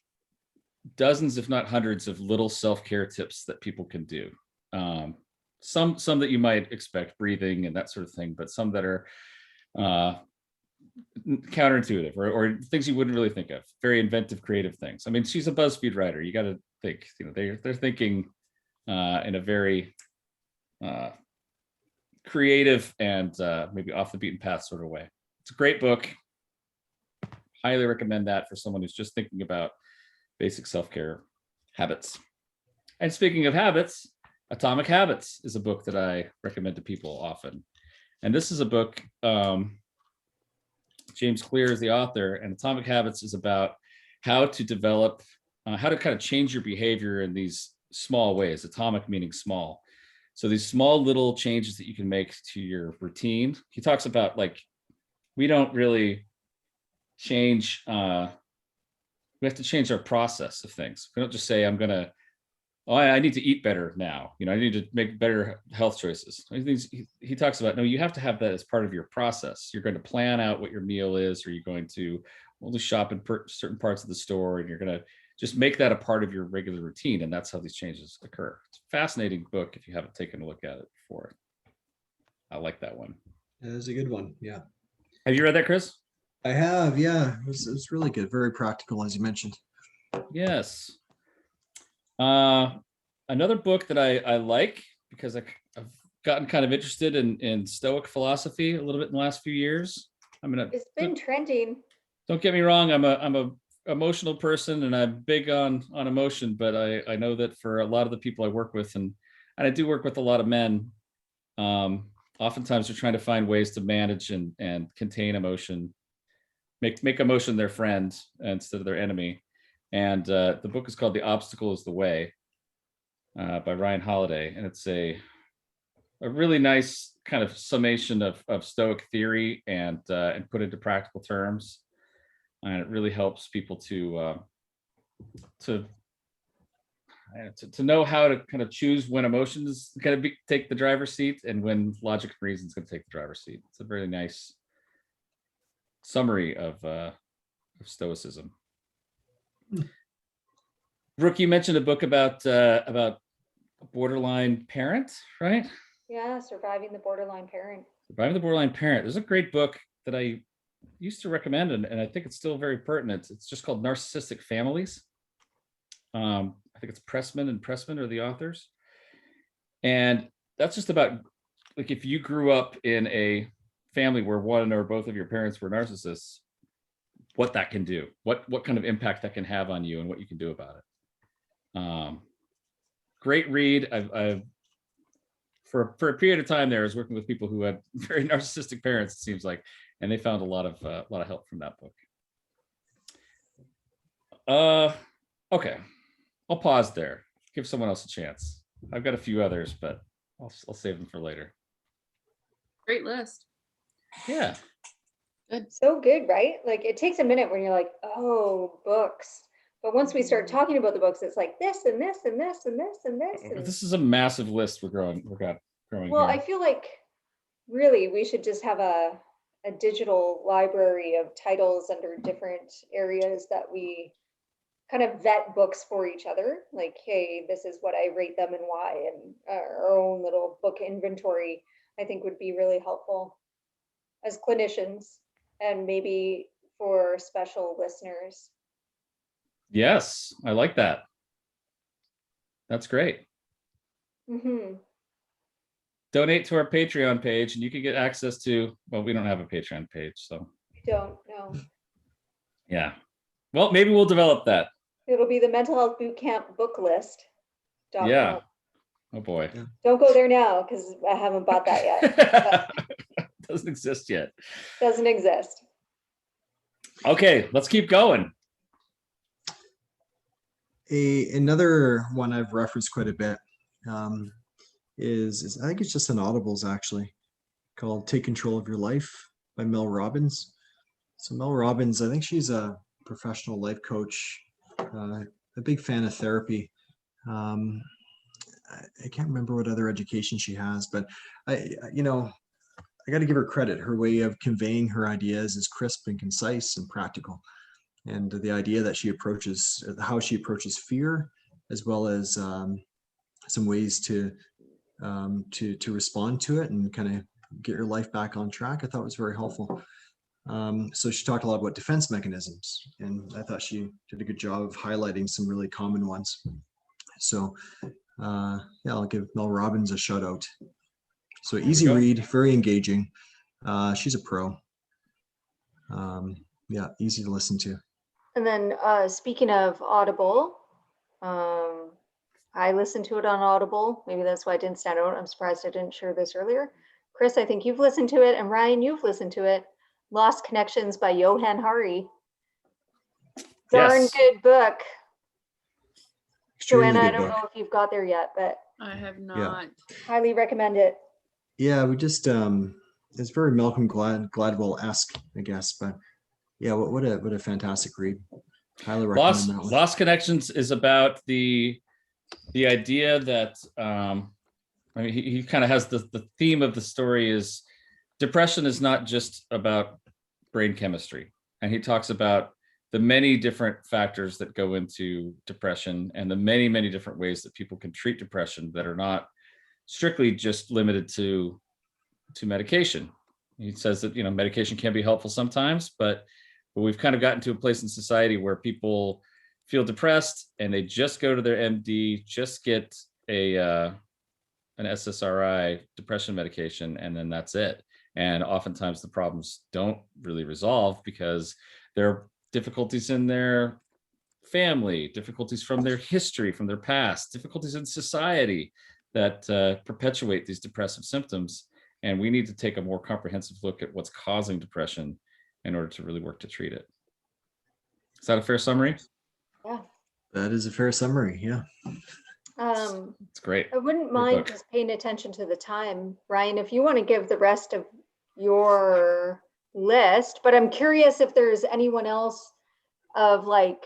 dozens, if not hundreds, of little self-care tips that people can do. Some that you might expect, breathing and that sort of thing, but some that are counterintuitive, or things you wouldn't really think of. Very inventive, creative things. I mean, she's a BuzzFeed writer. You got to think, they're thinking in a very creative and maybe off the beaten path sort of way. It's a great book. Highly recommend that for someone who's just thinking about basic self-care habits. And speaking of habits, Atomic Habits is a book that I recommend to people often. And this is a book, James Clear is the author, and Atomic Habits is about how to develop, how to kind of change your behavior in these small ways, atomic meaning small. So these small little changes that you can make to your routine. He talks about, like, we don't really change, we have to change our process of things. We don't just say, I need to eat better now. I need to make better health choices. He talks about, no, you have to have that as part of your process. You're going to plan out what your meal is, or you're going to only shop in certain parts of the store, and you're going to just make that a part of your regular routine. And that's how these changes occur. It's a fascinating book if you haven't taken a look at it before. I like that one. That is a good one. Yeah. Have you read that, Chris? I have. Yeah. It's really good. Very practical, as you mentioned. Yes. Another book that I like, because I've gotten kind of interested in Stoic philosophy a little bit in the last few years, It's been trending. Don't get me wrong. I'm a emotional person, and I'm big on emotion. But I know that for a lot of the people I work with, and I do work with a lot of men. Oftentimes, they're trying to find ways to manage and contain emotion, make emotion their friend instead of their enemy. And the book is called "The Obstacle Is the Way" by Ryan Holiday, and it's a really nice kind of summation of Stoic theory and put into practical terms. And it really helps people to know how to kind of choose when emotion is going to take the driver's seat and when logic and reason is going to take the driver's seat. It's a very nice summary of Stoicism. Brooke, you mentioned a book about borderline parent, right? Yeah, Surviving the Borderline Parent. Surviving the Borderline Parent. There's a great book that I used to recommend, and I think it's still very pertinent. It's just called Narcissistic Families. I think it's Pressman and Pressman are the authors. And that's just about, like, if you grew up in a family where one or both of your parents were narcissists, what that can do, what kind of impact that can have on you and what you can do about it. Great read. I've for a period of time there, I was working with people who had very narcissistic parents, it seems like, and they found a lot of help from that book. Okay, I'll pause there. Give someone else a chance. I've got a few others, but I'll save them for later. Great list. Yeah. Good. So good, right? Like, it takes a minute when you're like, oh, books. But once we start talking about the books, it's like this and this and this and this and this. And This is a massive list we're growing well, here. I feel like really we should just have a digital library of titles under different areas that we kind of vet books for each other. Like, hey, this is what I rate them and why, and our own little book inventory, I think would be really helpful as clinicians and maybe for special listeners. Yes, I like that. That's great. Mm-hmm. Donate to our Patreon page and you can get access to, well, we don't have a Patreon page, so. Don't know. Yeah. Well, maybe we'll develop that. It'll be the Mental Health Bootcamp book list. Yeah. Oh boy. Don't go there now because I haven't bought that yet. Doesn't exist yet. Doesn't exist. Okay, let's keep going. Another one I've referenced quite a bit is I think it's just an Audibles actually, called Take Control of Your Life by Mel Robbins. So Mel Robbins, I think she's a professional life coach, a big fan of therapy. I can't remember what other education she has, but I got to give her credit. Her way of conveying her ideas is crisp and concise and practical. And the idea that how she approaches fear, as well as some ways to respond to it and kind of get your life back on track, I thought was very helpful. So she talked a lot about defense mechanisms, and I thought she did a good job of highlighting some really common ones. So yeah, I'll give Mel Robbins a shout out. So easy read, very engaging. She's a pro. Yeah, easy to listen to. And then speaking of Audible, I listened to it on Audible. Maybe that's why it didn't stand out. I'm surprised I didn't share this earlier. Chris, I think you've listened to it, and Ryan, you've listened to it. Lost Connections by Johann Hari. Darn good book. Extremely Joanna, I good don't book. know if you've got there yet, but I have not. highly recommend it. Yeah, we just it's very Malcolm Gladwell-esque, I guess, but yeah, what a fantastic read. Highly recommend that one. Lost Connections is about the idea that I mean, he kind of has the theme of the story is depression is not just about brain chemistry, and he talks about the many different factors that go into depression and the many different ways that people can treat depression that are not strictly just limited to medication. He says that, medication can be helpful sometimes, but we've kind of gotten to a place in society where people feel depressed and they just go to their MD, just get an SSRI depression medication, and then that's it. And oftentimes the problems don't really resolve because there are difficulties in their family, difficulties from their history, from their past, difficulties in society that perpetuate these depressive symptoms. And we need to take a more comprehensive look at what's causing depression in order to really work to treat it. Is that a fair summary? Yeah. That is a fair summary. Yeah. It's great. I wouldn't Good mind book. just paying attention to the time. Ryan, if you want to give the rest of your list, but I'm curious if there's anyone else of like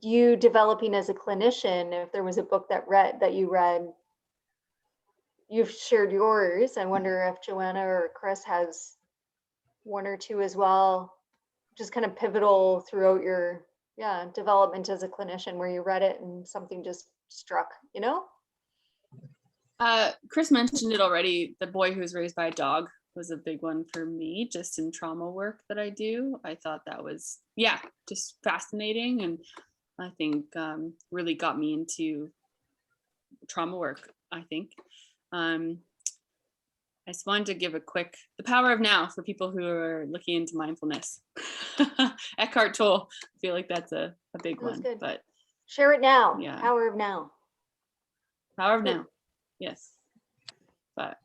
you developing as a clinician, if there was a book that you read. You've shared yours. I wonder if Joanna or Chris has one or two as well, just kind of pivotal throughout your development as a clinician where you read it and something just struck, you know? Chris mentioned it already. The Boy Who Was Raised by a Dog was a big one for me, just in trauma work that I do. I thought that was, just fascinating. And I think really got me into trauma work, I think. I just wanted to give a quick, The Power of Now for people who are looking into mindfulness. Eckhart Tolle, I feel like that's a big one, Good. but Share it now. Yeah. Power of Now. Power of Now. Yes. But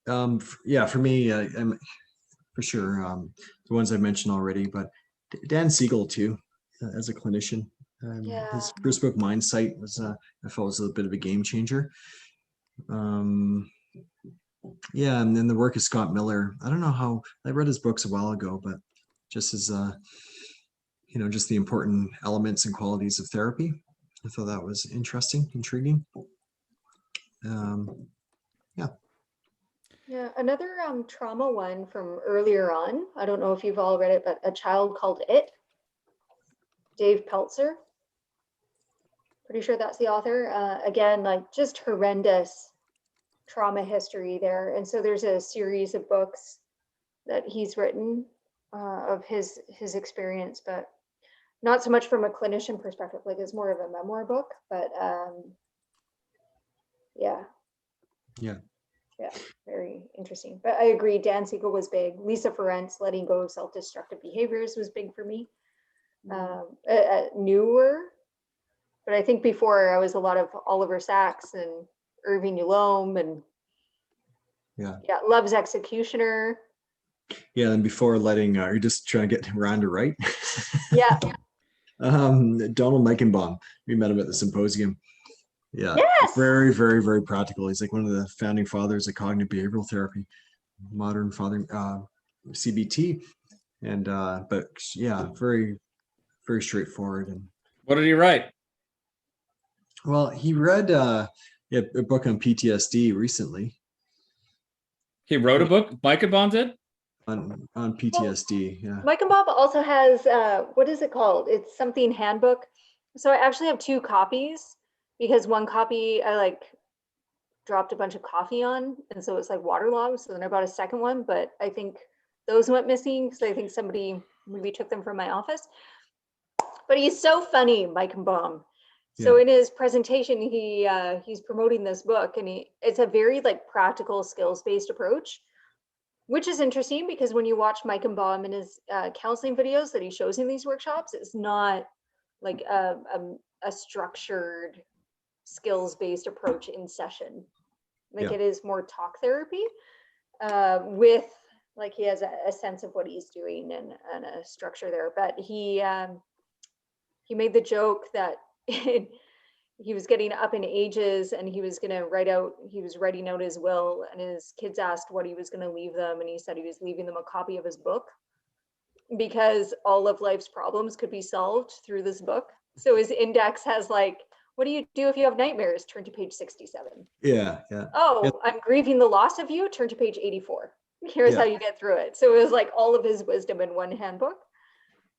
for me, I'm for sure the ones I mentioned already, but Dan Siegel too, as a clinician. His first book, Mindsight, was I felt was a bit of a game changer. And then the work of Scott Miller. I don't know how I read his books a while ago, but just as just the important elements and qualities of therapy. I thought that was interesting, intriguing. Another trauma one from earlier on. I don't know if you've all read it, but A Child Called It. Dave Peltzer. Pretty sure that's the author. Again, like just horrendous trauma history there. And so there's a series of books that he's written of his experience, but not so much from a clinician perspective, like it's more of a memoir book, but yeah, very interesting. But I agree, Dan Siegel was big. Lisa Ferencz, Letting Go of Self-Destructive Behaviors was big for me. Newer, but I think before I was a lot of Oliver Sacks and Irving Yalum and Love's Executioner. Yeah, and before letting, you're just trying to get around to write. Donald Mickenbaum, we met him at the symposium. Yeah, very, very, very practical. He's like one of the founding fathers of cognitive behavioral therapy, modern father, CBT, and but very, very straightforward. And what did he write? Well, he read a book on PTSD recently. He wrote a book? Mickenbaum did? On PTSD, Mickenbaum also has, what is it called? It's something handbook. So I actually have two copies because one copy I dropped a bunch of coffee on, and so it's like waterlogged. So then I bought a second one, but I think those went missing because I think somebody maybe took them from my office. But he's so funny, Mickenbaum. So in his presentation, he's promoting this book, and it's a very practical, skills-based approach, which is interesting because when you watch Mickenbaum in his counseling videos that he shows in these workshops, it's not like a structured, skills-based approach in session. It is more talk therapy with he has a sense of what he's doing and a structure there. But he made the joke that he was getting up in ages and he was writing out his will, and his kids asked what he was going to leave them, and he said he was leaving them a copy of his book because all of life's problems could be solved through this book. So his index has what do you do if you have nightmares? Turn to page 67. I'm grieving the loss of you. Turn to page 84. Here's how you get through it. So it was all of his wisdom in one handbook.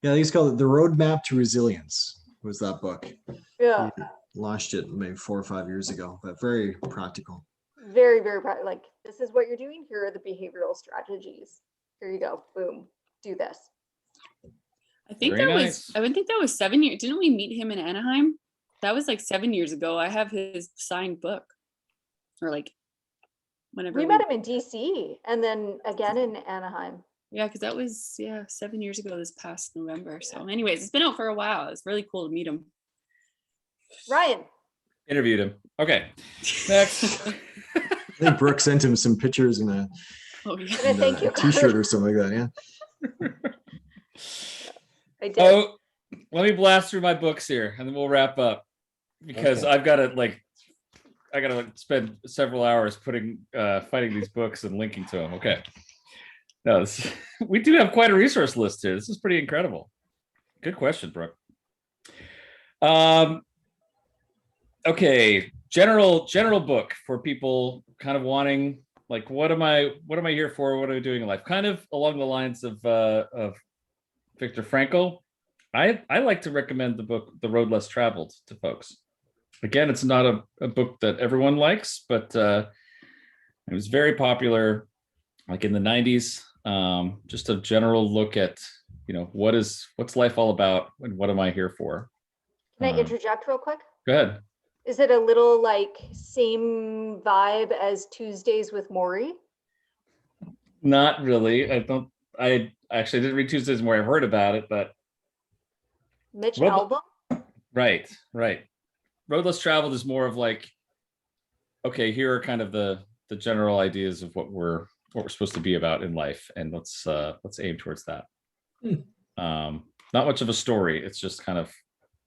I think it's called The Roadmap to Resilience. Was that book? Yeah. He launched it maybe 4 or 5 years ago, but very practical. Very, very practical. This is what you're doing. Here are the behavioral strategies. Here you go. Boom. Do this. I think that was 7 years. Didn't we meet him in Anaheim? That was 7 years ago. I have his signed book, or whenever We met him in DC and then again in Anaheim. Yeah, because that was 7 years ago this past November. So anyways, it's been out for a while. It's really cool to meet him. Ryan. Interviewed him. Okay. Next. I think Brooke sent him some pictures and a, Oh yeah. And a thank you t-shirt card. or something like that. Yeah. I did. Oh, let me blast through my books here and then we'll wrap up because Okay. I've got to spend several hours finding these books and linking to them. Okay. No, we do have quite a resource list here. This is pretty incredible. Good question, Brooke. Okay, general book for people kind of wanting, like, what am I here for? What am I doing in life? Kind of along the lines of Viktor Frankl. I like to recommend the book The Road Less Traveled to folks. Again, it's not a book that everyone likes, but it was very popular like in the 90s. Just a general look at, what's life all about and what am I here for? Can I interject real quick? Go ahead. Is it a little like same vibe as Tuesdays with Maury? Not really. I actually didn't read Tuesdays More. I've heard about it, but Mitch Albom? Right. Road Less Traveled is more of like, okay, here are kind of the general ideas of what we're supposed to be about in life, and let's aim towards that. Not much of a story. It's just kind of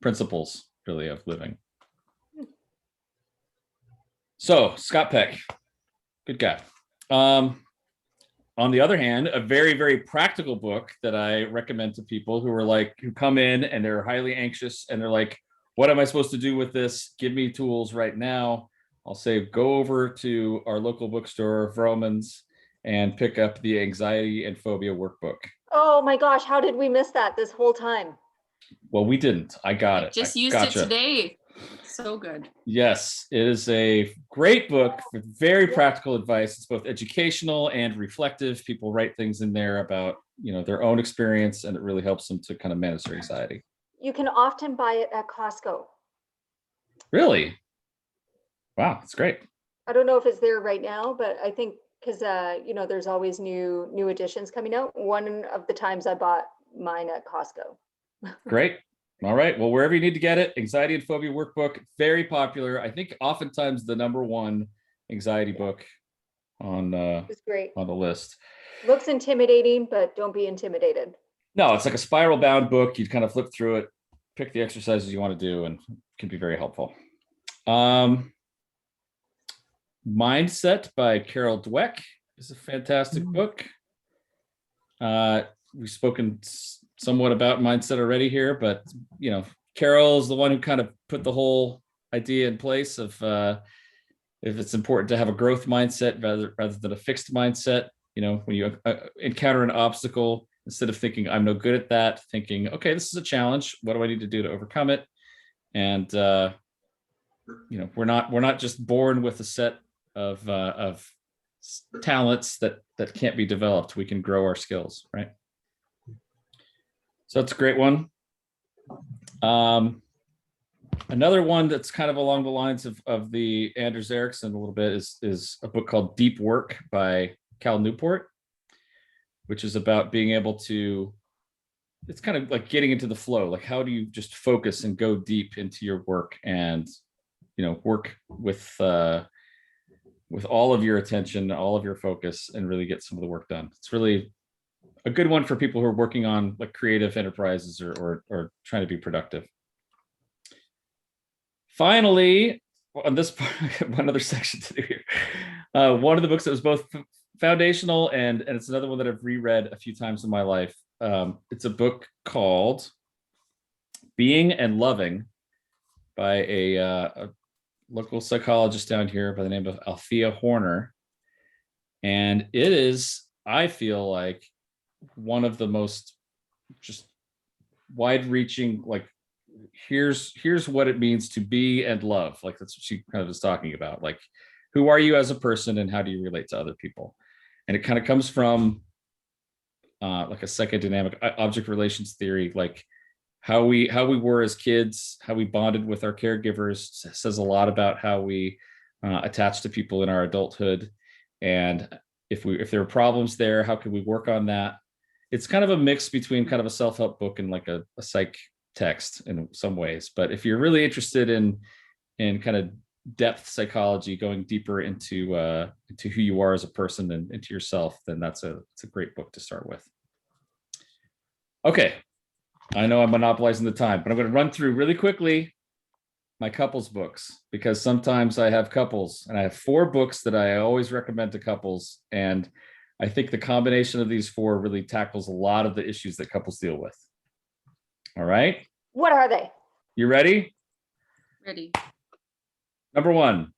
principles, really, of living. So Scott Peck, good guy. On the other hand, a very, very practical book that I recommend to people who come in and they're highly anxious and they're like, what am I supposed to do with this? Give me tools right now. I'll say, go over to our local bookstore, Vroman's, and pick up the Anxiety and Phobia workbook. Oh my gosh, how did we miss that this whole time? Well, we didn't. I got it. Just used it today. So good. Yes, it is a great book with very practical advice. It's both educational and reflective. People write things in there about, their own experience, and it really helps them to kind of manage their anxiety. You can often buy it at Costco. Really? Wow, that's great. I don't know if it's there right now, but I think because there's always new editions coming out. One of the times I bought mine at Costco. Great. All right. Well, wherever you need to get it, Anxiety and Phobia workbook, very popular. I think oftentimes the #1 anxiety book on It's great. on the list. Looks intimidating, but don't be intimidated. No, it's like a spiral bound book. You kind of flip through it, pick the exercises you want to do, and it can be very helpful. Mindset by Carol Dweck is a fantastic book. We've spoken somewhat about mindset already here, but Carol is the one who kind of put the whole idea in place of if it's important to have a growth mindset rather than a fixed mindset. When you encounter an obstacle, instead of thinking I'm no good at that, thinking, okay, this is a challenge. What do I need to do to overcome it? And we're not just born with a set of talents that can't be developed. We can grow our skills, right? So that's a great one. Another one that's kind of along the lines of the Anders Erickson a little bit is a book called Deep Work by Cal Newport, which is about being able to, it's kind of like getting into the flow. Like, how do you just focus and go deep into your work and, work with all of your attention, all of your focus, and really get some of the work done. It's really a good one for people who are working on like creative enterprises or trying to be productive. Finally, on this part, one other section to do here. One of the books that was both foundational and it's another one that I've reread a few times in my life. It's a book called Being and Loving by a local psychologist down here by the name of Althea Horner. And it is, I feel like, one of the most just wide-reaching, like, here's what it means to be and love. Like, that's what she kind of is talking about. Like, who are you as a person and how do you relate to other people? And it kind of comes from like a psychodynamic object relations theory, like how we were as kids, how we bonded with our caregivers says a lot about how we attach to people in our adulthood. And if there are problems there, how can we work on that? It's kind of a mix between kind of a self-help book and like a psych text in some ways. But if you're really interested in kind of depth psychology, going deeper into who you are as a person and into yourself, then it's a great book to start with. Okay, I know I'm monopolizing the time, but I'm going to run through really quickly my couples books, because sometimes I have couples, and I have 4 books that I always recommend to couples. And I think the combination of these 4 really tackles a lot of the issues that couples deal with. All right. What are they? You ready? Ready. Number 1.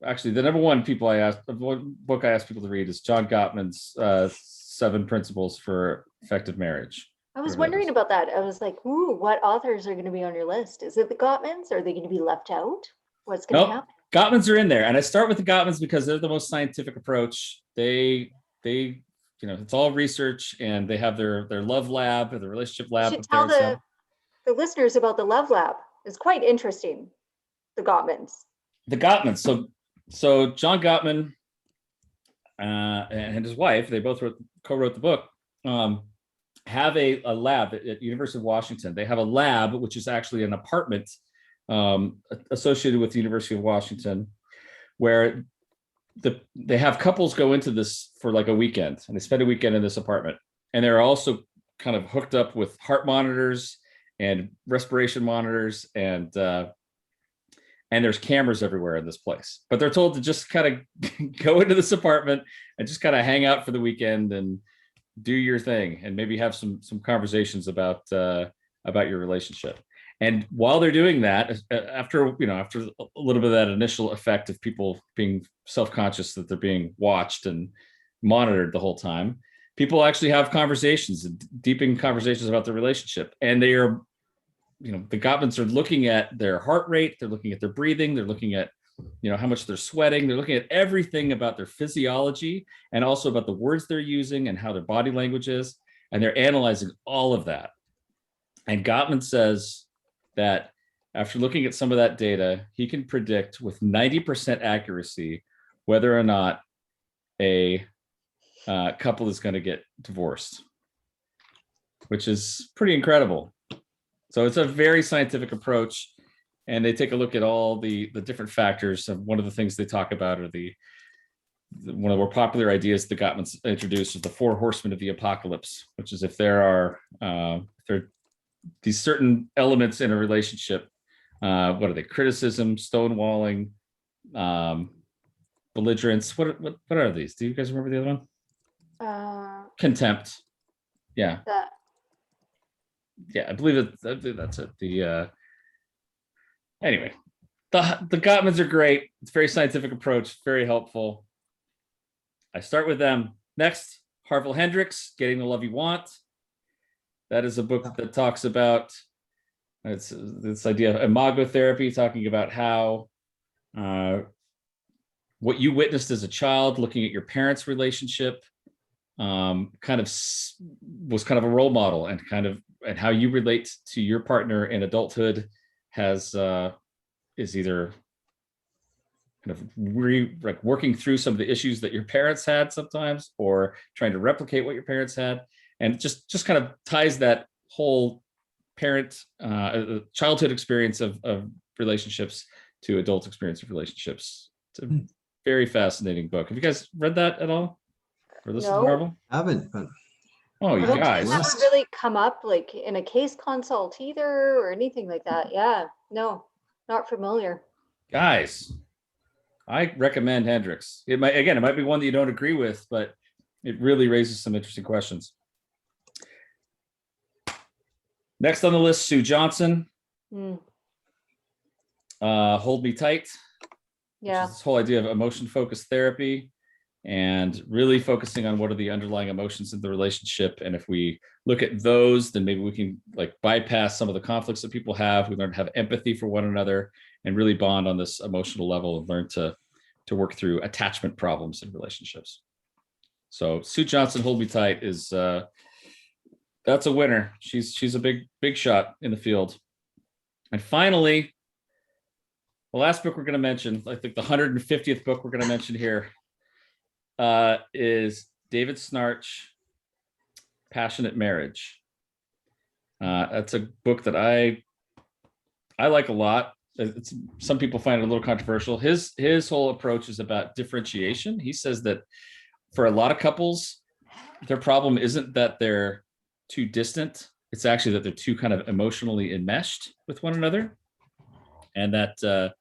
Actually, the number 1 book I ask people to read is John Gottman's 7 Principles for Effective Marriage. I was wondering about that. I was like, ooh, what authors are going to be on your list? Is it the Gottmans? Are they going to be left out? What's going to happen? Gottmans are in there. And I start with the Gottmans because they're the most scientific approach. They it's all research, and they have their love lab or the relationship lab. You should tell the listeners about the love lab. It's quite interesting. The Gottmans. So John Gottman and his wife, they both co-wrote the book, have a lab at University of Washington. They have a lab, which is actually an apartment associated with the University of Washington, where they have couples go into this for like a weekend, and they spend a weekend in this apartment. And they're also kind of hooked up with heart monitors and respiration monitors, and there's cameras everywhere in this place. But they're told to just kind of go into this apartment and just kind of hang out for the weekend and do your thing, and maybe have some conversations about your relationship. And while they're doing that, after a little bit of that initial effect of people being self-conscious that they're being watched and monitored the whole time, people actually have conversations, deepening conversations about their relationship. And they are, the Gottmans are looking at their heart rate, they're looking at their breathing, they're looking at how much they're sweating. They're looking at everything about their physiology, and also about the words they're using and how their body language is. And they're analyzing all of that. And Gottman says that after looking at some of that data, he can predict with 90% accuracy whether or not a couple is going to get divorced, which is pretty incredible. So it's a very scientific approach. And they take a look at all the different factors. And one of the things they talk about are one of the more popular ideas the Gottmans introduced is the 4 horsemen of the apocalypse, which is if there are these certain elements in a relationship, what are they? Criticism, stonewalling, belligerence. What are these? Do you guys remember the other one? Contempt. Yeah. Yeah, I believe that's it. Anyway, the Gottmans are great. It's a very scientific approach, very helpful. I start with them. Next, Harville Hendrix, Getting the Love You Want. That is a book that talks about this idea of imagotherapy, talking about how what you witnessed as a child, looking at your parents' relationship, was kind of a role model, and how you relate to your partner in adulthood is either kind of working through some of the issues that your parents had sometimes, or trying to replicate what your parents had, and just kind of ties that whole childhood experience of relationships to adult experience of relationships. It's a very fascinating book. Have you guys read that at all? Or listened to Marvel? I haven't, but oh, you guys. It's never really come up like in a case consult either, or anything like that. Yeah, no, not familiar. Guys, I recommend Hendrix. It might be one that you don't agree with, but it really raises some interesting questions. Next on the list, Sue Johnson. Hold Me Tight. Yeah. This whole idea of emotion-focused therapy, and really focusing on what are the underlying emotions in the relationship. And if we look at those, then maybe we can bypass some of the conflicts that people have. We learn to have empathy for one another and really bond on this emotional level, and learn to work through attachment problems in relationships. So Sue Johnson, Hold Me Tight is that's a winner. She's a big shot in the field. And finally, the last book we're going to mention, I think the 150th book we're going to mention here, is David Snarch, Passionate Marriage. That's a book that I like a lot. Some people find it a little controversial. His whole approach is about differentiation. He says that for a lot of couples, their problem isn't that they're too distant. It's actually that they're too kind of emotionally enmeshed with one another. And that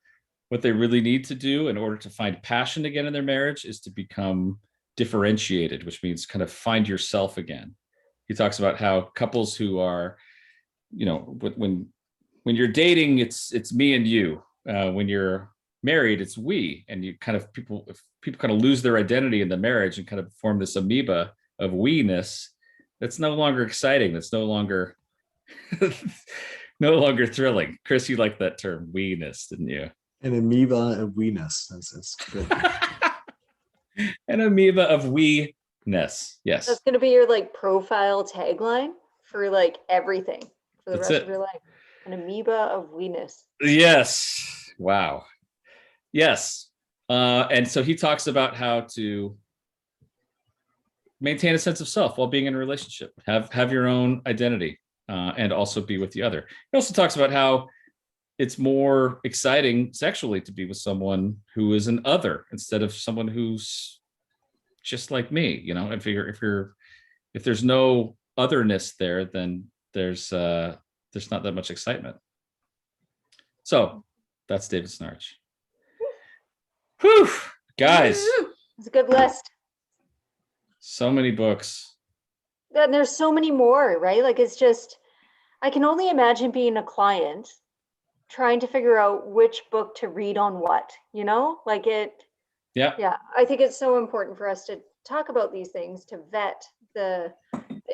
what they really need to do in order to find passion again in their marriage is to become differentiated, which means kind of find yourself again. He talks about how couples who are, when you're dating, it's me and you. When you're married, it's we. And you kind of people kind of lose their identity in the marriage and kind of form this amoeba of we-ness. That's no longer exciting. That's no longer thrilling. Chris, you liked that term, we-ness, didn't you? An amoeba of we-ness. That's good. An amoeba of we-ness. Yes. That's going to be your like profile tagline for like everything for the That's rest it. of your life. An amoeba of we-ness. Yes. Wow. Yes. And so he talks about how to maintain a sense of self while being in a relationship, have your own identity, and also be with the other. He also talks about how it's more exciting sexually to be with someone who is an other instead of someone who's just like me. If there's no otherness there, then there's not that much excitement. So that's David Snarch. Whew, guys. It's a good list. So many books. And there's so many more, right? Like it's just, I can only imagine being a client trying to figure out which book to read on what, like it. Yeah. I think it's so important for us to talk about these things, to vet the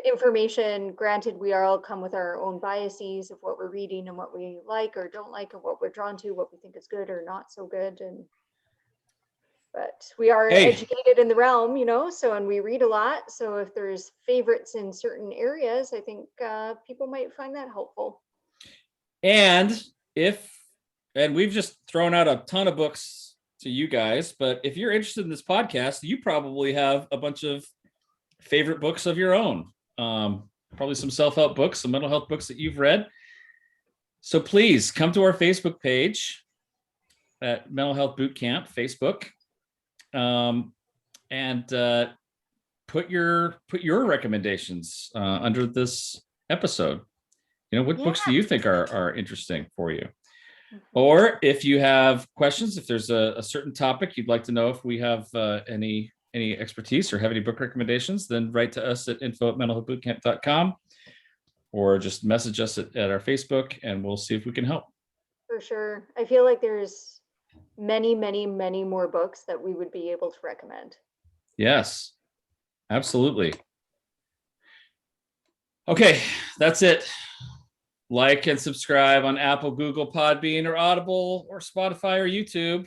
information. Granted, we all come with our own biases of what we're reading and what we like or don't like, or what we're drawn to, what we think is good or not so good. But we are educated in the realm, and we read a lot. So if there's favorites in certain areas, I think people might find that helpful. And we've just thrown out a ton of books to you guys, but if you're interested in this podcast, you probably have a bunch of favorite books of your own. Probably some self-help books, some mental health books that you've read. So please come to our Facebook page at Mental Health Bootcamp Facebook. And put your recommendations under this episode. What books do you think are interesting for you? Or if you have questions, if there's a certain topic you'd like to know if we have any expertise or have any book recommendations, then write to us at info@mentalhealthbootcamp.com or just message us at our Facebook and we'll see if we can help. For sure. I feel like there's many, many, many more books that we would be able to recommend. Yes, absolutely. Okay, that's it. Like and subscribe on Apple, Google, Podbean, or Audible, or Spotify, or YouTube.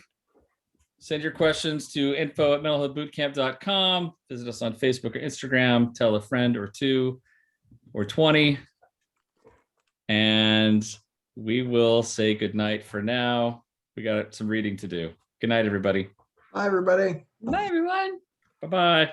Send your questions to info@mentalhealthbootcamp.com. Visit us on Facebook or Instagram. Tell a friend or 2 or 20. And we will say goodnight for now. We got some reading to do. Good night, everybody. Bye, everybody. Bye, everyone. Bye-bye.